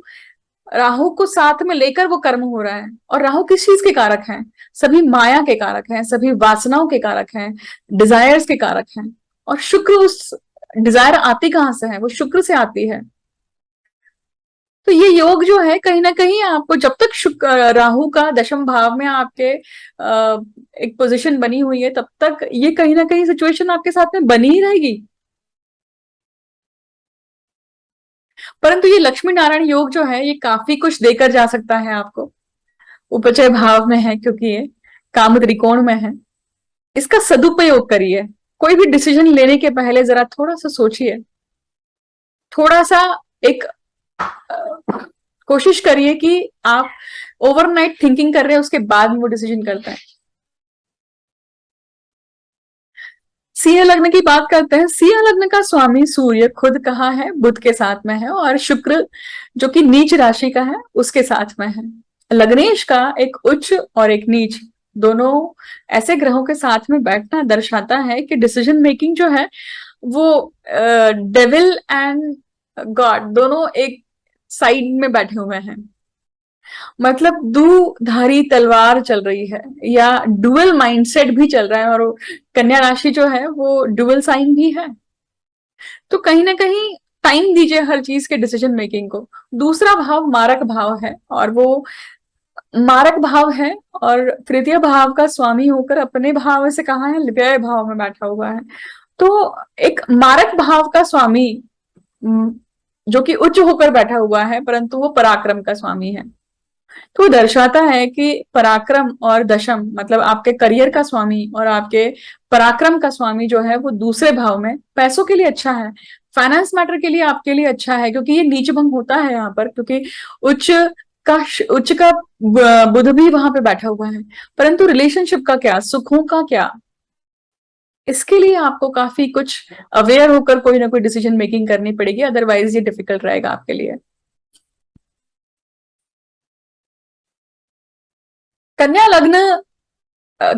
राहु को साथ में लेकर वो कर्म हो रहा है। और राहु किस चीज के कारक हैं? सभी माया के कारक हैं, सभी वासनाओं के कारक हैं, डिजायर्स के कारक हैं। और शुक्र, उस डिजायर आती कहां से है? वो शुक्र से आती है। तो ये योग जो है कहीं ना कहीं आपको, जब तक शुक्र राहु का दशम भाव में आपके एक पोजीशन बनी हुई है, तब तक ये कहीं ना कहीं सिचुएशन आपके साथ में बनी ही रहेगी। परंतु ये लक्ष्मी नारायण योग जो है ये काफी कुछ देकर जा सकता है आपको। उपचय भाव में है क्योंकि ये काम त्रिकोण में है, इसका सदुपयोग करिए। कोई भी डिसीजन लेने के पहले जरा थोड़ा सा सोचिए, थोड़ा सा एक कोशिश करिए कि आप ओवरनाइट थिंकिंग कर रहे हैं, उसके बाद में वो डिसीजन करते हैं। सिंह लग्न की बात करते हैं। सिंह लग्न का स्वामी सूर्य खुद कहाँ है, बुध के साथ में है, और शुक्र जो कि नीच राशि का है उसके साथ में है। लग्नेश का एक उच्च और एक नीच, दोनों ऐसे ग्रहों के साथ में बैठना दर्शाता है कि डिसीजन मेकिंग जो है वो डेविल एंड गॉड दोनों एक साइड में बैठे हुए हैं। मतलब दुधारी तलवार चल रही है, या डुअल माइंडसेट भी चल रहा है, और कन्या राशि जो है वो डुअल साइन भी है। तो कहीं ना कहीं टाइम दीजिए हर चीज के डिसीजन मेकिंग को। दूसरा भाव मारक भाव है, और वो मारक भाव है, और तृतीय भाव का स्वामी होकर अपने भाव से कहाँ है, व्यय भाव में बैठा हुआ है। तो एक मारक भाव का स्वामी जो कि उच्च होकर बैठा हुआ है, परंतु वो पराक्रम का स्वामी है। तो दर्शाता है कि पराक्रम और दशम, मतलब आपके करियर का स्वामी और आपके पराक्रम का स्वामी जो है वो दूसरे भाव में पैसों के लिए अच्छा है, फाइनेंस मैटर के लिए आपके लिए अच्छा है, क्योंकि ये नीच भंग होता है यहाँ पर, क्योंकि उच्च उच्च का बुध भी वहां पे बैठा हुआ है। परंतु रिलेशनशिप का क्या, सुखों का क्या, इसके लिए आपको काफी कुछ अवेयर होकर कोई ना कोई डिसीजन मेकिंग करनी पड़ेगी, अदरवाइज ये डिफिकल्ट रहेगा आपके लिए। कन्या लग्न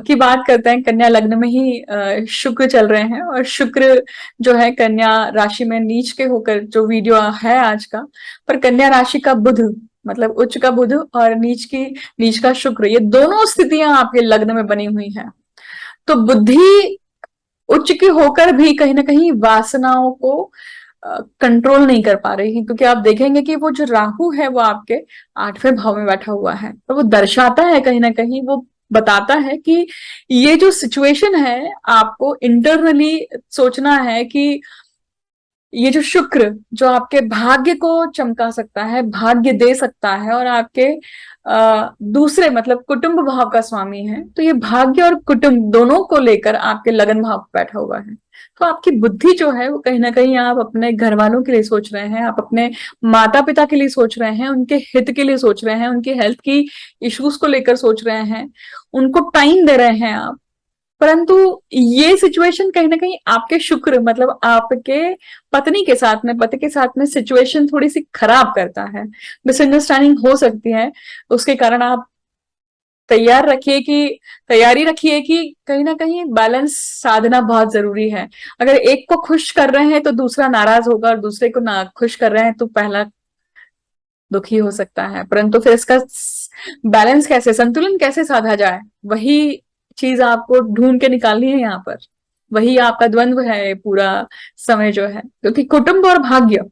की बात करते हैं। कन्या लग्न में ही शुक्र चल रहे हैं, और शुक्र जो है कन्या राशि में नीच के होकर, जो वीडियो है आज का, पर कन्या राशि का बुध, मतलब उच्च का बुध और नीच का शुक्र, ये दोनों स्थितियां आपके लग्न में बनी हुई हैं। तो बुद्धि उच्च की होकर भी कहीं ना कहीं वासनाओं को कंट्रोल नहीं कर पा रही है, क्योंकि आप देखेंगे कि वो जो राहु है वो आपके 8वें भाव में बैठा हुआ है, तो वो दर्शाता है कहीं ना कहीं, वो बताता है कि ये जो सिचुएशन है आपको इंटरनली सोचना है कि ये जो शुक्र जो आपके भाग्य को चमका सकता है, भाग्य दे सकता है, और आपके दूसरे मतलब कुटुंब भाव का स्वामी है, तो ये भाग्य और कुटुंब दोनों को लेकर आपके लगन भाव पर बैठा हुआ है। तो आपकी बुद्धि जो है वो कहीं ना कहीं, आप अपने घर वालों के लिए सोच रहे हैं, आप अपने माता पिता के लिए सोच रहे हैं, उनके हित के लिए सोच रहे हैं, उनकी हेल्थ की इश्यूज को लेकर सोच रहे हैं, उनको टाइम दे रहे हैं आप। परंतु ये सिचुएशन कहीं ना कहीं आपके शुक्र, मतलब आपके पत्नी के साथ में, पति के साथ में सिचुएशन थोड़ी सी खराब करता है, मिसअंडरस्टैंडिंग हो सकती है। उसके कारण आप तैयारी रखिए कि कहीं ना कहीं बैलेंस साधना बहुत जरूरी है। अगर एक को खुश कर रहे हैं तो दूसरा नाराज होगा, और दूसरे को ना खुश कर रहे हैं तो पहला दुखी हो सकता है। परंतु फिर इसका बैलेंस कैसे, संतुलन कैसे साधा जाए, वही चीज आपको ढूंढ के निकालनी है यहाँ पर। वही आपका द्वंद्व है पूरा समय जो है, क्योंकि कुटुंब और भाग्य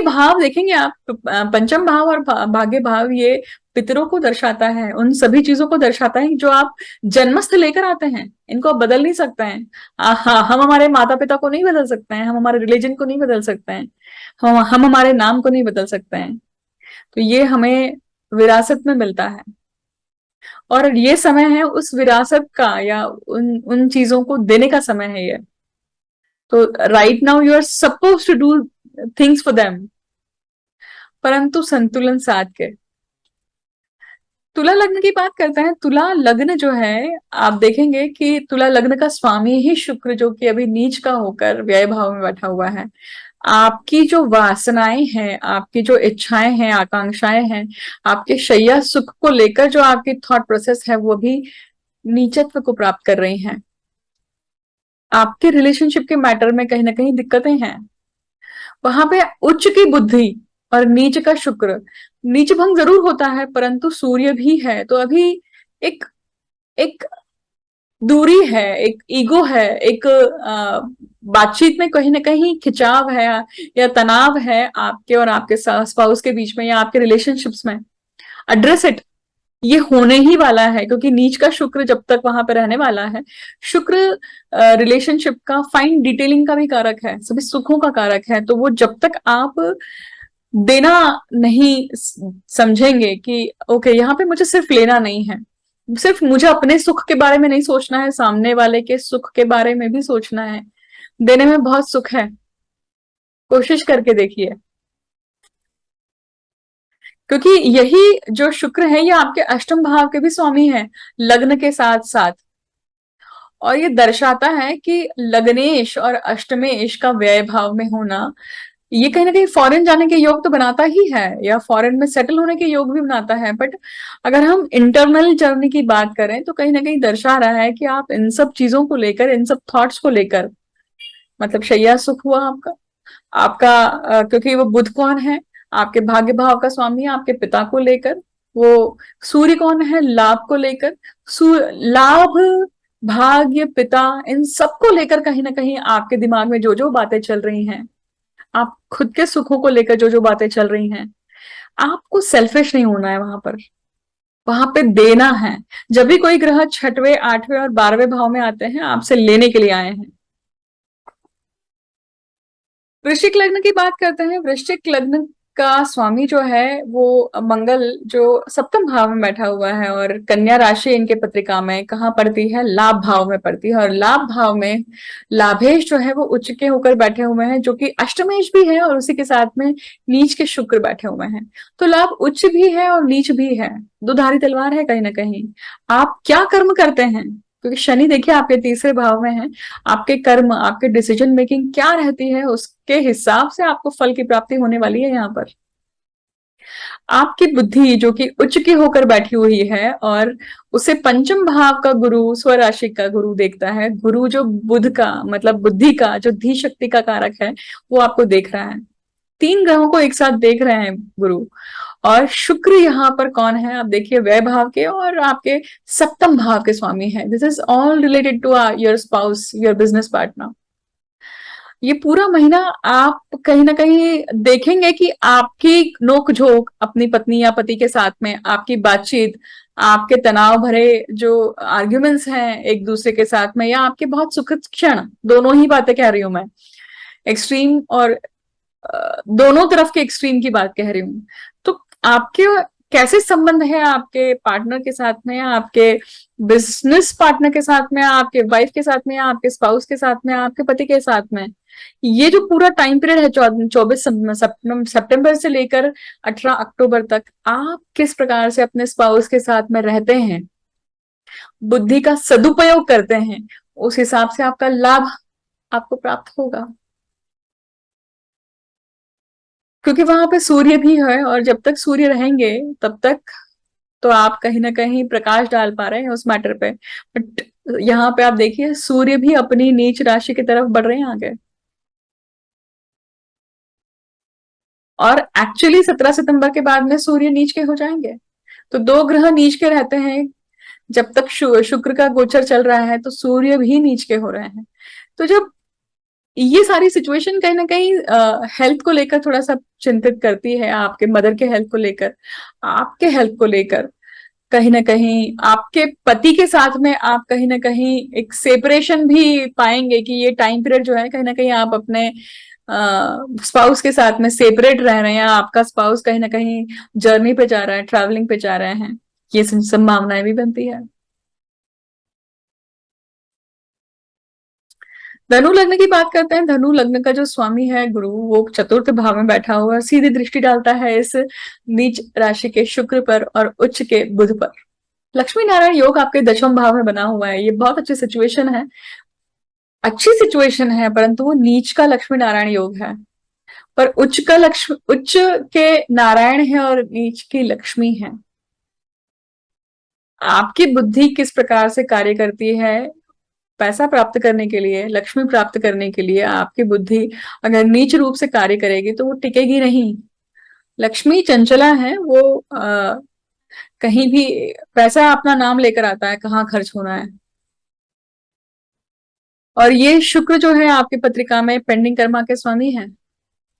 भाव देखेंगे आप, पंचम भाव और भाग्य भाव ये पितरों को दर्शाता है, उन सभी चीजों को दर्शाता है जो आप जन्मस्थ लेकर आते हैं, इनको आप बदल नहीं सकते हैं। हाँ, हम हमारे माता पिता को नहीं बदल सकते हैं, हम हमारे रिलीजन को नहीं बदल सकते हैं, हम हमारे नाम को नहीं बदल सकते हैं। तो ये हमें विरासत में मिलता है, और ये समय है उस विरासत का, या उन उन चीजों को देने का समय है ये। तो right now you are suppose to do things for them, परंतु संतुलन साध के। तुला लग्न की बात करते हैं। तुला लग्न जो है, आप देखेंगे कि तुला लग्न का स्वामी ही शुक्र, जो कि अभी नीच का होकर व्यय भाव में बैठा हुआ है। आपकी जो वासनाएं हैं, आपकी जो इच्छाएं हैं, आकांक्षाएं हैं, आपके शैया सुख को लेकर जो आपकी थॉट प्रोसेस है, वो भी नीचत्व को प्राप्त कर रही हैं। आपके रिलेशनशिप के मैटर में कहीं ना कहीं दिक्कतें हैं। वहां पे उच्च की बुद्धि और नीच का शुक्र, नीच भंग जरूर होता है, परंतु सूर्य भी है, तो अभी एक एक दूरी है, एक ईगो है, एक बातचीत में कहीं ना कहीं खिंचाव है या तनाव है आपके और आपके स्पाउस के बीच में या आपके रिलेशनशिप्स में, एड्रेस इट। ये होने ही वाला है, क्योंकि नीच का शुक्र जब तक वहां पर रहने वाला है, शुक्र रिलेशनशिप का फाइन डिटेलिंग का भी कारक है, सभी सुखों का कारक है। तो वो जब तक आप देना नहीं समझेंगे कि ओके यहाँ पे मुझे सिर्फ लेना नहीं है, सिर्फ मुझे अपने सुख के बारे में नहीं सोचना है, सामने वाले के सुख के बारे में भी सोचना है। देने में बहुत सुख है, कोशिश करके देखिए। क्योंकि यही जो शुक्र है, ये आपके अष्टम भाव के भी स्वामी है, लग्न के साथ साथ। और ये दर्शाता है कि लग्नेश और अष्टमेश का व्यय भाव में होना, ये कहीं ना कहीं फॉरेन जाने के योग तो बनाता ही है, या फॉरेन में सेटल होने के योग भी बनाता है। बट अगर हम इंटरनल जर्नी की बात करें तो कहीं ना कहीं दर्शा रहा है कि आप इन सब चीजों को लेकर, इन सब थॉट्स को लेकर, मतलब शैया सुख हुआ आपका, आपका क्योंकि वो बुध कौन है, आपके भाग्य भाव का स्वामी है, आपके पिता को लेकर। वो सूर्य कौन है, लाभ को लेकर। लाभ, भाग्य, पिता, इन सबको लेकर कहीं ना कहीं आपके दिमाग में जो जो बातें चल रही हैं, आप खुद के सुखों को लेकर जो जो बातें चल रही हैं, आपको सेल्फिश नहीं होना है वहां पर, वहां पे देना है। जब भी कोई ग्रह छठवें, आठवें और 12वें भाव में आते हैं, आपसे लेने के लिए आए हैं। वृश्चिक लग्न की बात करते हैं। वृश्चिक लग्न का स्वामी जो है वो मंगल, जो सप्तम भाव में बैठा हुआ है, और कन्या राशि इनके पत्रिका में कहाँ पड़ती है, लाभ भाव में पड़ती है। और लाभ भाव में लाभेश जो है वो उच्च के होकर बैठे हुए हैं, जो कि अष्टमेश भी है, और उसी के साथ में नीच के शुक्र बैठे हुए हैं। तो लाभ उच्च भी है और नीच भी है, दुधारी तलवार है कहीं ना कहीं। आप क्या कर्म करते हैं, क्योंकि शनि देखिए आपके तीसरे भाव में है, आपके कर्म, आपके डिसीजन मेकिंग क्या रहती है, उसके हिसाब से आपको फल की प्राप्ति होने वाली है। यहाँ पर आपकी बुद्धि जो कि उच्च की होकर बैठी हुई है, और उसे पंचम भाव का गुरु, स्वराशि का गुरु देखता है। गुरु जो बुध का, मतलब बुद्धि का, जो धी शक्ति का कारक है, वो आपको देख रहा है। तीन ग्रहों को एक साथ देख रहे हैं गुरु। और शुक्र यहाँ पर कौन है, आप देखिए, व्यय भाव के और आपके सप्तम भाव के स्वामी है। This is all related to your spouse, your business partner. ये पूरा महीना आप कहीं ना कहीं देखेंगे कि आपकी नोक-झोंक अपनी पत्नी या पति के साथ में, आपकी बातचीत, आपके तनाव भरे जो आर्ग्यूमेंट्स हैं एक दूसरे के साथ में, या आपके बहुत सुखद क्षण, दोनों ही बातें कह रही हूं मैं, एक्सट्रीम और दोनों तरफ के एक्सट्रीम की बात कह रही हूँ। तो आपके कैसे संबंध है आपके पार्टनर के साथ में, या आपके बिजनेस पार्टनर के साथ में, आपके वाइफ के साथ में, या आपके स्पाउस के साथ में, आपके पति के साथ में, ये जो पूरा टाइम पीरियड है 24 सितंबर से लेकर 18 अक्टूबर तक, आप किस प्रकार से अपने स्पाउस के साथ में रहते हैं, बुद्धि का सदुपयोग करते हैं, उस हिसाब से आपका लाभ आपको प्राप्त होगा। क्योंकि वहां पे सूर्य भी है, और जब तक सूर्य रहेंगे तब तक तो आप कहीं ना कहीं प्रकाश डाल पा रहे हैं उस मैटर पे। बट यहाँ पे आप देखिए, सूर्य भी अपनी नीच राशि की तरफ बढ़ रहे हैं आगे। और एक्चुअली 17 सितंबर के बाद में सूर्य नीच के हो जाएंगे। तो दो ग्रह नीच के रहते हैं जब तक शुक्र का गोचर चल रहा है, तो सूर्य भी नीच के हो रहे हैं। तो जब ये सारी सिचुएशन कहीं ना कहीं हेल्थ को लेकर थोड़ा सा चिंतित करती है, आपके मदर के हेल्थ को लेकर, आपके हेल्थ को लेकर, कहीं ना कहीं आपके पति के साथ में आप कहीं ना कहीं एक सेपरेशन भी पाएंगे, कि ये टाइम पीरियड जो है कहीं ना कहीं आप अपने स्पाउस के साथ में सेपरेट रह रहे हैं, आपका स्पाउस कहीं ना कहीं जर्नी पे जा रहा है, ट्रैवलिंग पे जा रहे हैं, ये संभावनाएं भी बनती है। धनु लग्न की बात करते हैं। धनु लग्न का जो स्वामी है गुरु, वो चतुर्थ भाव में बैठा हुआ है, सीधी दृष्टि डालता है इस नीच राशि के शुक्र पर और उच्च के बुध पर। लक्ष्मी नारायण योग आपके दशम भाव में बना हुआ है। ये बहुत अच्छी सिचुएशन है, अच्छी सिचुएशन है, परंतु वो नीच का लक्ष्मी नारायण योग है। पर उच्च का लक्ष्मी, उच्च के नारायण है और नीच की लक्ष्मी है। आपकी बुद्धि किस प्रकार से कार्य करती है, पैसा प्राप्त करने के लिए, लक्ष्मी प्राप्त करने के लिए, आपकी बुद्धि अगर नीच रूप से कार्य करेगी तो वो टिकेगी नहीं। लक्ष्मी चंचला है, वो कहीं भी पैसा अपना नाम लेकर आता है, कहाँ खर्च होना है। और ये शुक्र जो है आपकी पत्रिका में पेंडिंग कर्मा के स्वामी है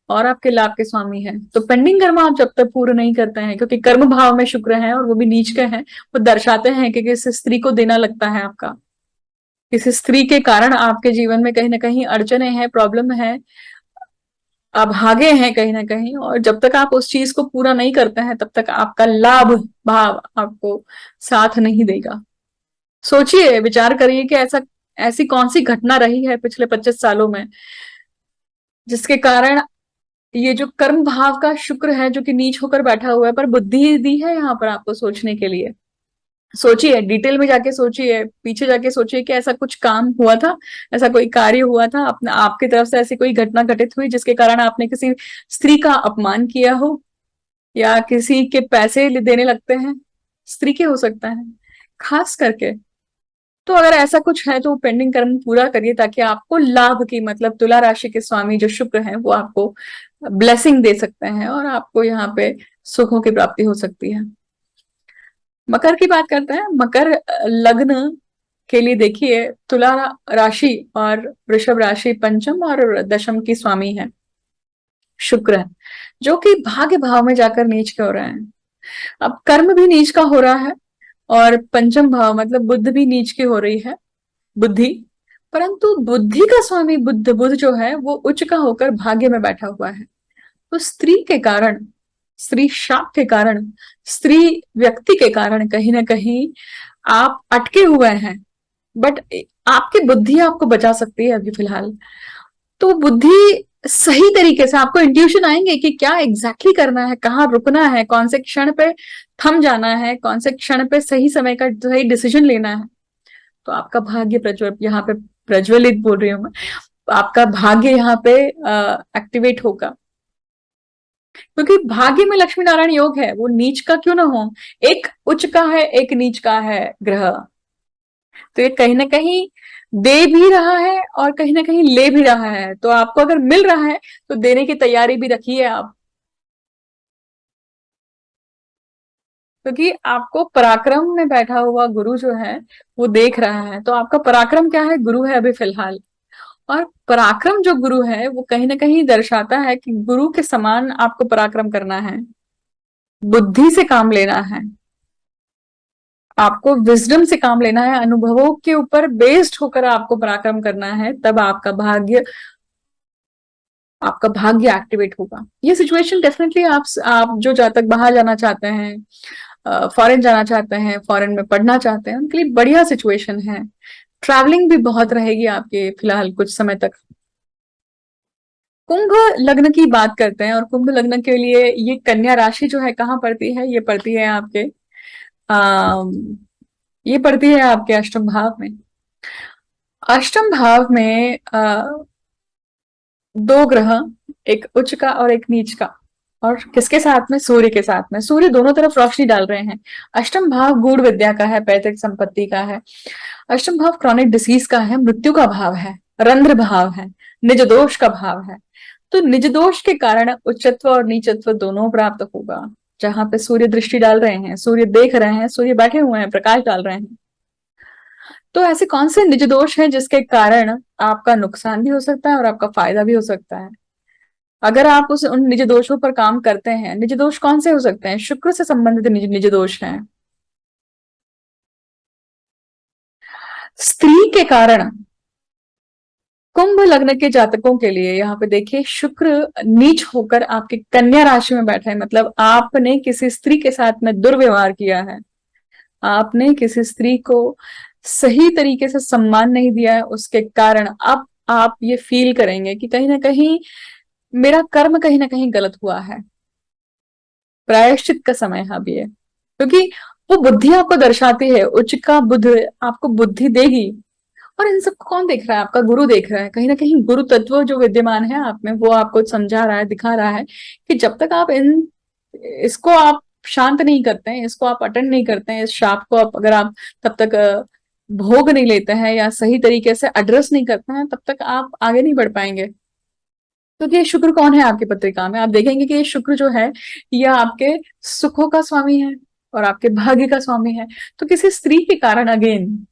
और आपके लाभ के स्वामी है। तो पेंडिंग कर्म आप जब तक पूर्ण नहीं करते हैं, क्योंकि कर्म भाव में शुक्र है और वो भी नीच के हैं, वो दर्शाते हैं कि किसी स्त्री को देना लगता है आपका, किसी स्त्री के कारण आपके जीवन में कहीं ना कहीं अड़चने हैं, प्रॉब्लम है, अभागे हैं कहीं ना कहीं। और जब तक आप उस चीज को पूरा नहीं करते हैं तब तक आपका लाभ भाव आपको साथ नहीं देगा। सोचिए, विचार करिए कि ऐसी कौन सी घटना रही है पिछले 25 सालों में जिसके कारण ये जो कर्म भाव का शुक्र है जो कि नीच होकर बैठा हुआ है, पर बुद्धि दी है यहाँ पर आपको सोचने के लिए। सोचिए, डिटेल में जाके सोचिए, पीछे जाके सोचिए कि ऐसा कुछ काम हुआ था, ऐसा कोई कार्य हुआ था, अपने आपकी तरफ से ऐसी कोई घटना घटित हुई जिसके कारण आपने किसी स्त्री का अपमान किया हो, या किसी के पैसे देने लगते हैं, स्त्री के हो सकता है खास करके। तो अगर ऐसा कुछ है तो पेंडिंग कर्म पूरा करिए, ताकि आपको लाभ की, मतलब तुला राशि के स्वामी जो शुक्र है वो आपको ब्लेसिंग दे सकते हैं और आपको यहाँ पे सुखों की प्राप्ति हो सकती है। मकर की बात करते हैं। मकर लग्न के लिए देखिए, तुला राशि और वृषभ राशि पंचम और दशम की स्वामी है शुक्र है, जो कि भाग्य भाव में जाकर नीच के हो रहे हैं। अब कर्म भी नीच का हो रहा है और पंचम भाव मतलब बुद्ध भी नीच की हो रही है, बुद्धि। परंतु बुद्धि का स्वामी बुद्ध जो है वो उच्च का होकर भाग्य में बैठा हुआ है। तो स्त्री के कारण, स्त्री शाप के कारण, स्त्री व्यक्ति के कारण कहीं ना कहीं आप अटके हुए हैं, बट आपकी बुद्धि आपको बचा सकती है अभी फिलहाल। तो बुद्धि सही तरीके से आपको इंट्यूशन आएंगे कि क्या एग्जैक्टली करना है, कहाँ रुकना है, कौन से क्षण पे थम जाना है, कौन से क्षण पे सही समय का सही डिसीजन लेना है। तो आपका भाग्य प्रज्वल, यहाँ पे प्रज्वलित बोल रही हूँ मैं, आपका भाग्य यहाँ पे एक्टिवेट होगा, क्योंकि भाग्य में लक्ष्मी नारायण योग है, वो नीच का क्यों ना हो। एक उच्च का है, एक नीच का है ग्रह, तो ये कहीं ना कहीं दे भी रहा है और कहीं ना कहीं ले भी रहा है। तो आपको अगर मिल रहा है तो देने की तैयारी भी रखिए आप, क्योंकि आपको पराक्रम में बैठा हुआ गुरु जो है वो देख रहा है। तो आपका पराक्रम क्या है, गुरु है अभी फिलहाल। और पराक्रम जो गुरु है वो कहीं ना कहीं दर्शाता है कि गुरु के समान आपको पराक्रम करना है, बुद्धि से काम लेना है, आपको विजडम से काम लेना है, अनुभवों के ऊपर बेस्ड होकर आपको पराक्रम करना है। तब आपका भाग्य एक्टिवेट होगा। ये सिचुएशन डेफिनेटली आप जो जातक बाहर जाना चाहते हैं, फॉरेन जाना चाहते हैं, फॉरेन में पढ़ना चाहते हैं, उनके लिए बढ़िया सिचुएशन है। ट्रैवलिंग भी बहुत रहेगी आपके फिलहाल कुछ समय तक। कुंभ लग्न की बात करते हैं, और कुंभ लग्न के लिए ये कन्या राशि जो है कहाँ पड़ती है, ये पड़ती है आपके आ, ये पड़ती है आपके अष्टम भाव में। अष्टम भाव में दो ग्रह, एक उच्च का और एक नीच का, और किसके साथ में, सूर्य के साथ में। सूर्य दोनों तरफ रोशनी डाल रहे हैं। अष्टम भाव गूढ़ विद्या का है, पैतृक संपत्ति का है। अष्टम भाव क्रॉनिक डिसीज का है, मृत्यु का भाव है, रंध्र भाव है, निज दोष का भाव है। तो निज दोष के कारण उच्चत्व और नीचत्व दोनों प्राप्त होगा। जहां पे सूर्य दृष्टि डाल रहे हैं, सूर्य देख रहे हैं, सूर्य बैठे हुए हैं, प्रकाश डाल रहे हैं, तो ऐसे कौन से निज दोष हैं जिसके कारण आपका नुकसान भी हो सकता है और आपका फायदा भी हो सकता है। अगर आप उन निज दोषों पर काम करते हैं, निज दोष कौन से हो सकते हैं, शुक्र से संबंधित निज निज दोष हैं। स्त्री के कारण कुंभ लग्न के जातकों के लिए यहाँ पे देखिए, शुक्र नीच होकर आपके कन्या राशि में बैठा है, मतलब आपने किसी स्त्री के साथ में दुर्व्यवहार किया है, आपने किसी स्त्री को सही तरीके से सम्मान नहीं दिया है, उसके कारण अब आप ये फील करेंगे कि कहीं ना कहीं मेरा कर्म कहीं ना कहीं गलत हुआ है। प्रायश्चित का समय है अब ये, क्योंकि वो बुद्धि आपको दर्शाती है, उच्च का बुद्ध आपको बुद्धि देगी। और इन सबको कौन देख रहा है, आपका गुरु देख रहा है। कहीं ना कहीं गुरु तत्व जो विद्यमान है आप में, वो आपको समझा रहा है, दिखा रहा है कि जब तक आप इसको आप शांत नहीं करते हैं, इसको आप अटेंड नहीं करते हैं, इस शाप को आप अगर आप तब तक भोग नहीं लेते हैं या सही तरीके से एड्रेस नहीं करते हैं, तब तक आप आगे नहीं बढ़ पाएंगे। तो ये शुक्र कौन है आपकी पत्रिका में, आप देखेंगे कि ये शुक्र जो है ये आपके सुखों का स्वामी है और आपके भाग्य का स्वामी है। तो किसी स्त्री के कारण अगेन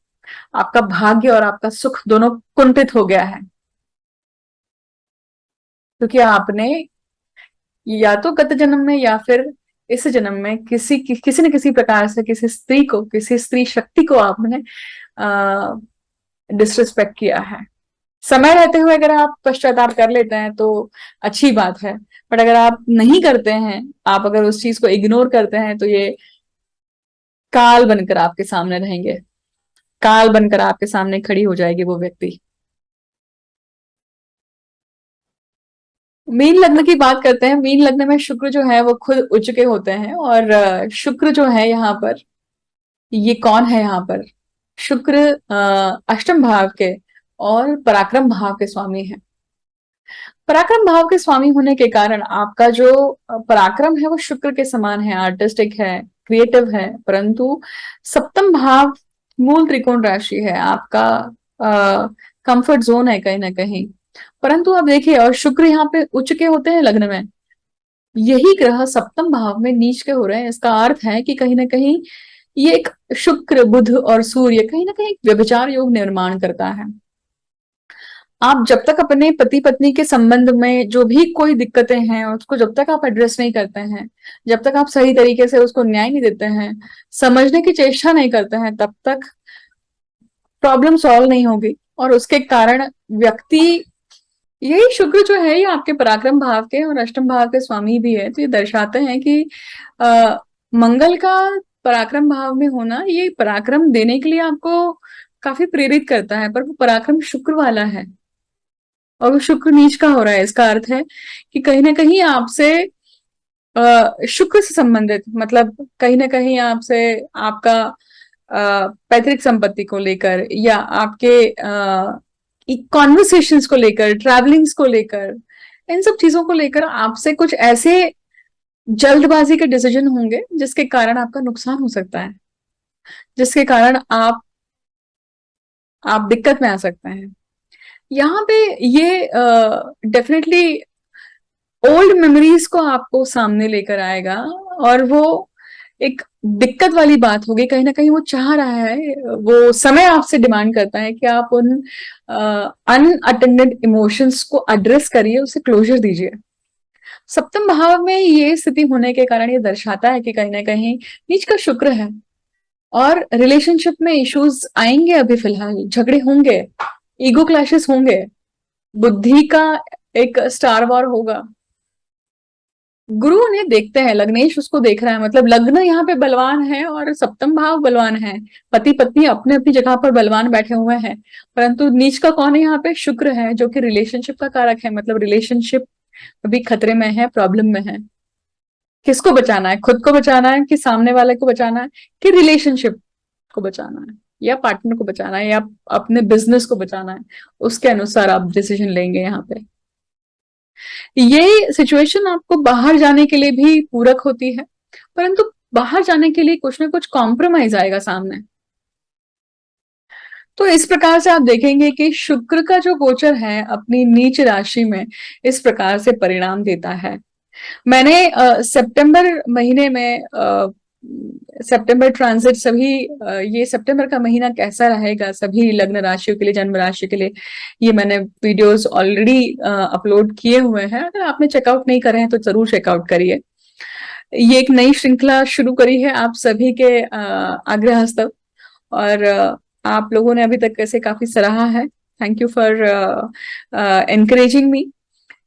आपका भाग्य और आपका सुख दोनों कुंठित हो गया है, क्योंकि आपने या तो गत जन्म में या फिर इस जन्म में किसी न किसी प्रकार से किसी स्त्री शक्ति को आपने डिसरिस्पेक्ट किया है। समय रहते हुए अगर आप पश्चाताप कर लेते हैं तो अच्छी बात है, बट अगर आप नहीं करते हैं, आप अगर उस चीज को इग्नोर करते हैं, तो ये काल बनकर आपके सामने रहेंगे, काल बनकर आपके सामने खड़ी हो जाएगी वो व्यक्ति। मीन लग्न की बात करते हैं। मीन लग्न में शुक्र जो है वो खुद उच्च के होते हैं, और शुक्र जो है यहाँ पर, ये कौन है यहाँ पर? शुक्र अष्टम भाव के और पराक्रम भाव के स्वामी है। पराक्रम भाव के स्वामी होने के कारण आपका जो पराक्रम है वो शुक्र के समान है, आर्टिस्टिक है, क्रिएटिव है, परंतु सप्तम भाव मूल त्रिकोण राशि है, आपका कंफर्ट जोन है कहीं ना कहीं। परंतु आप देखिए, और शुक्र यहाँ पे उच्च के होते हैं लग्न में, यही ग्रह सप्तम भाव में नीच के हो रहे हैं। इसका अर्थ है कि कहीं ना कहीं ये एक शुक्र बुध और सूर्य कहीं ना कहीं व्यभिचार योग निर्माण करता है। आप जब तक अपने पति पत्नी के संबंध में जो भी कोई दिक्कतें हैं उसको जब तक आप एड्रेस नहीं करते हैं, जब तक आप सही तरीके से उसको न्याय नहीं देते हैं, समझने की चेष्टा नहीं करते हैं, तब तक प्रॉब्लम सॉल्व नहीं होगी। और उसके कारण व्यक्ति, यही शुक्र जो है ये आपके पराक्रम भाव के और अष्टम भाव के स्वामी भी है, तो ये दर्शाते हैं कि मंगल का पराक्रम भाव में होना ये पराक्रम देने के लिए आपको काफी प्रेरित करता है, पर वो पराक्रम शुक्र वाला है और वो शुक्र नीच का हो रहा है। इसका अर्थ है कि कहीं ना कहीं आपसे शुक्र से संबंधित, मतलब कहीं ना कहीं आपसे आपका पैतृक संपत्ति को लेकर या आपके कॉन्वर्सेशंस को लेकर, ट्रैवलिंग्स को लेकर, इन सब चीजों को लेकर आपसे कुछ ऐसे जल्दबाजी के डिसीजन होंगे जिसके कारण आपका नुकसान हो सकता है, जिसके कारण आप दिक्कत में आ सकते हैं। यहाँ पे ये डेफिनेटली ओल्ड मेमोरीज को आपको सामने लेकर आएगा, और वो एक दिक्कत वाली बात होगी। कहीं ना कहीं वो चाह रहा है, वो समय आपसे डिमांड करता है कि आप उन अनअटेंडेड इमोशंस को एड्रेस करिए, उसे क्लोजर दीजिए। सप्तम भाव में ये स्थिति होने के कारण ये दर्शाता है कि कहीं ना कहीं नीच का शुक्र है, और रिलेशनशिप में इश्यूज आएंगे, अभी फिलहाल झगड़े होंगे, ईगो क्लैशेस होंगे, बुद्धि का एक स्टार वॉर होगा। गुरु उन्हें देखते हैं, लग्नेश उसको देख रहा है, मतलब लग्न यहाँ पे बलवान है और सप्तम भाव बलवान है, पति पत्नी अपने अपनी जगह पर बलवान बैठे हुए हैं, परंतु नीच का कौन है यहाँ पे? शुक्र है, जो कि रिलेशनशिप का कारक है। मतलब रिलेशनशिप अभी खतरे में है, प्रॉब्लम में है। किसको बचाना है? खुद को बचाना है कि सामने वाले को बचाना है, कि रिलेशनशिप को बचाना है, या पार्टनर को बचाना है, या अपने बिजनेस को बचाना है? उसके अनुसार आप डिसीजन लेंगे यहाँ पे। ये सिचुएशन आपको बाहर जाने के लिए भी पूरक होती है, परंतु बाहर जाने के लिए कुछ ना कुछ कॉम्प्रोमाइज आएगा सामने। तो इस प्रकार से आप देखेंगे कि शुक्र का जो गोचर है अपनी नीच राशि में इस प्रकार से परिणाम देता है। मैंने सितंबर महीने में सितंबर ट्रांजिट सभी ये सितंबर का महीना कैसा रहेगा सभी लग्न राशियों के लिए, जन्म राशि के लिए, ये मैंने वीडियोस ऑलरेडी अपलोड किए हुए हैं। अगर आपने चेकआउट नहीं करे हैं तो जरूर चेकआउट करिए। ये एक नई श्रृंखला शुरू करी है आप सभी के आग्रहस्तव, और आप लोगों ने अभी तक कैसे काफी सराहा है। थैंक यू फॉर एनकरेजिंग मी।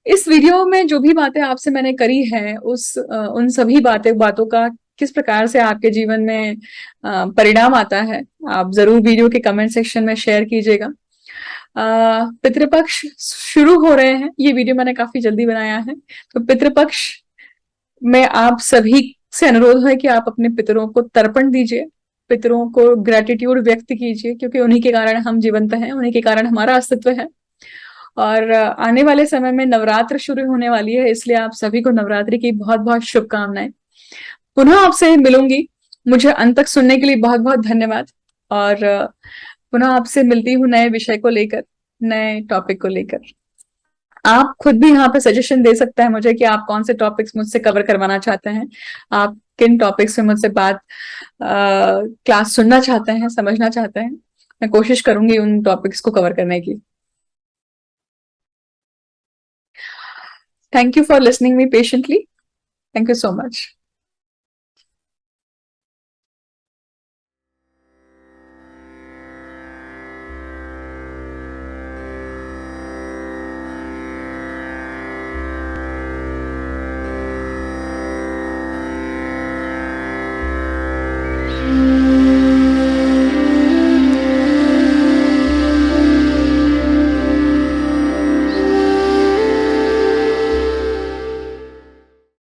इस वीडियो में जो भी बातें आपसे मैंने करी है उन सभी बातों का किस प्रकार से आपके जीवन में परिणाम आता है, आप जरूर वीडियो के कमेंट सेक्शन में शेयर कीजिएगा। पितृपक्ष शुरू हो रहे हैं, ये वीडियो मैंने काफी जल्दी बनाया है, तो पितृपक्ष में आप सभी से अनुरोध है कि आप अपने पितरों को तर्पण दीजिए, पितरों को ग्रेटिट्यूड व्यक्त कीजिए, क्योंकि उन्हीं के कारण हम जीवंत हैं, उन्हीं के कारण हमारा अस्तित्व है। और आने वाले समय में नवरात्र शुरू होने वाली है, इसलिए आप सभी को नवरात्रि की बहुत बहुत शुभकामनाएं। पुनः आपसे मिलूंगी, मुझे अंत तक सुनने के लिए बहुत बहुत धन्यवाद, और पुनः आपसे मिलती हूँ नए विषय को लेकर, नए टॉपिक को लेकर। आप खुद भी यहाँ पे सजेशन दे सकते हैं मुझे कि आप कौन से टॉपिक्स मुझसे कवर करवाना चाहते हैं, आप किन टॉपिक्स में मुझसे बात क्लास सुनना चाहते हैं, समझना चाहते हैं। मैं कोशिश करूंगी उन टॉपिक्स को कवर करने की। Thank you for listening me patiently. Thank you so much.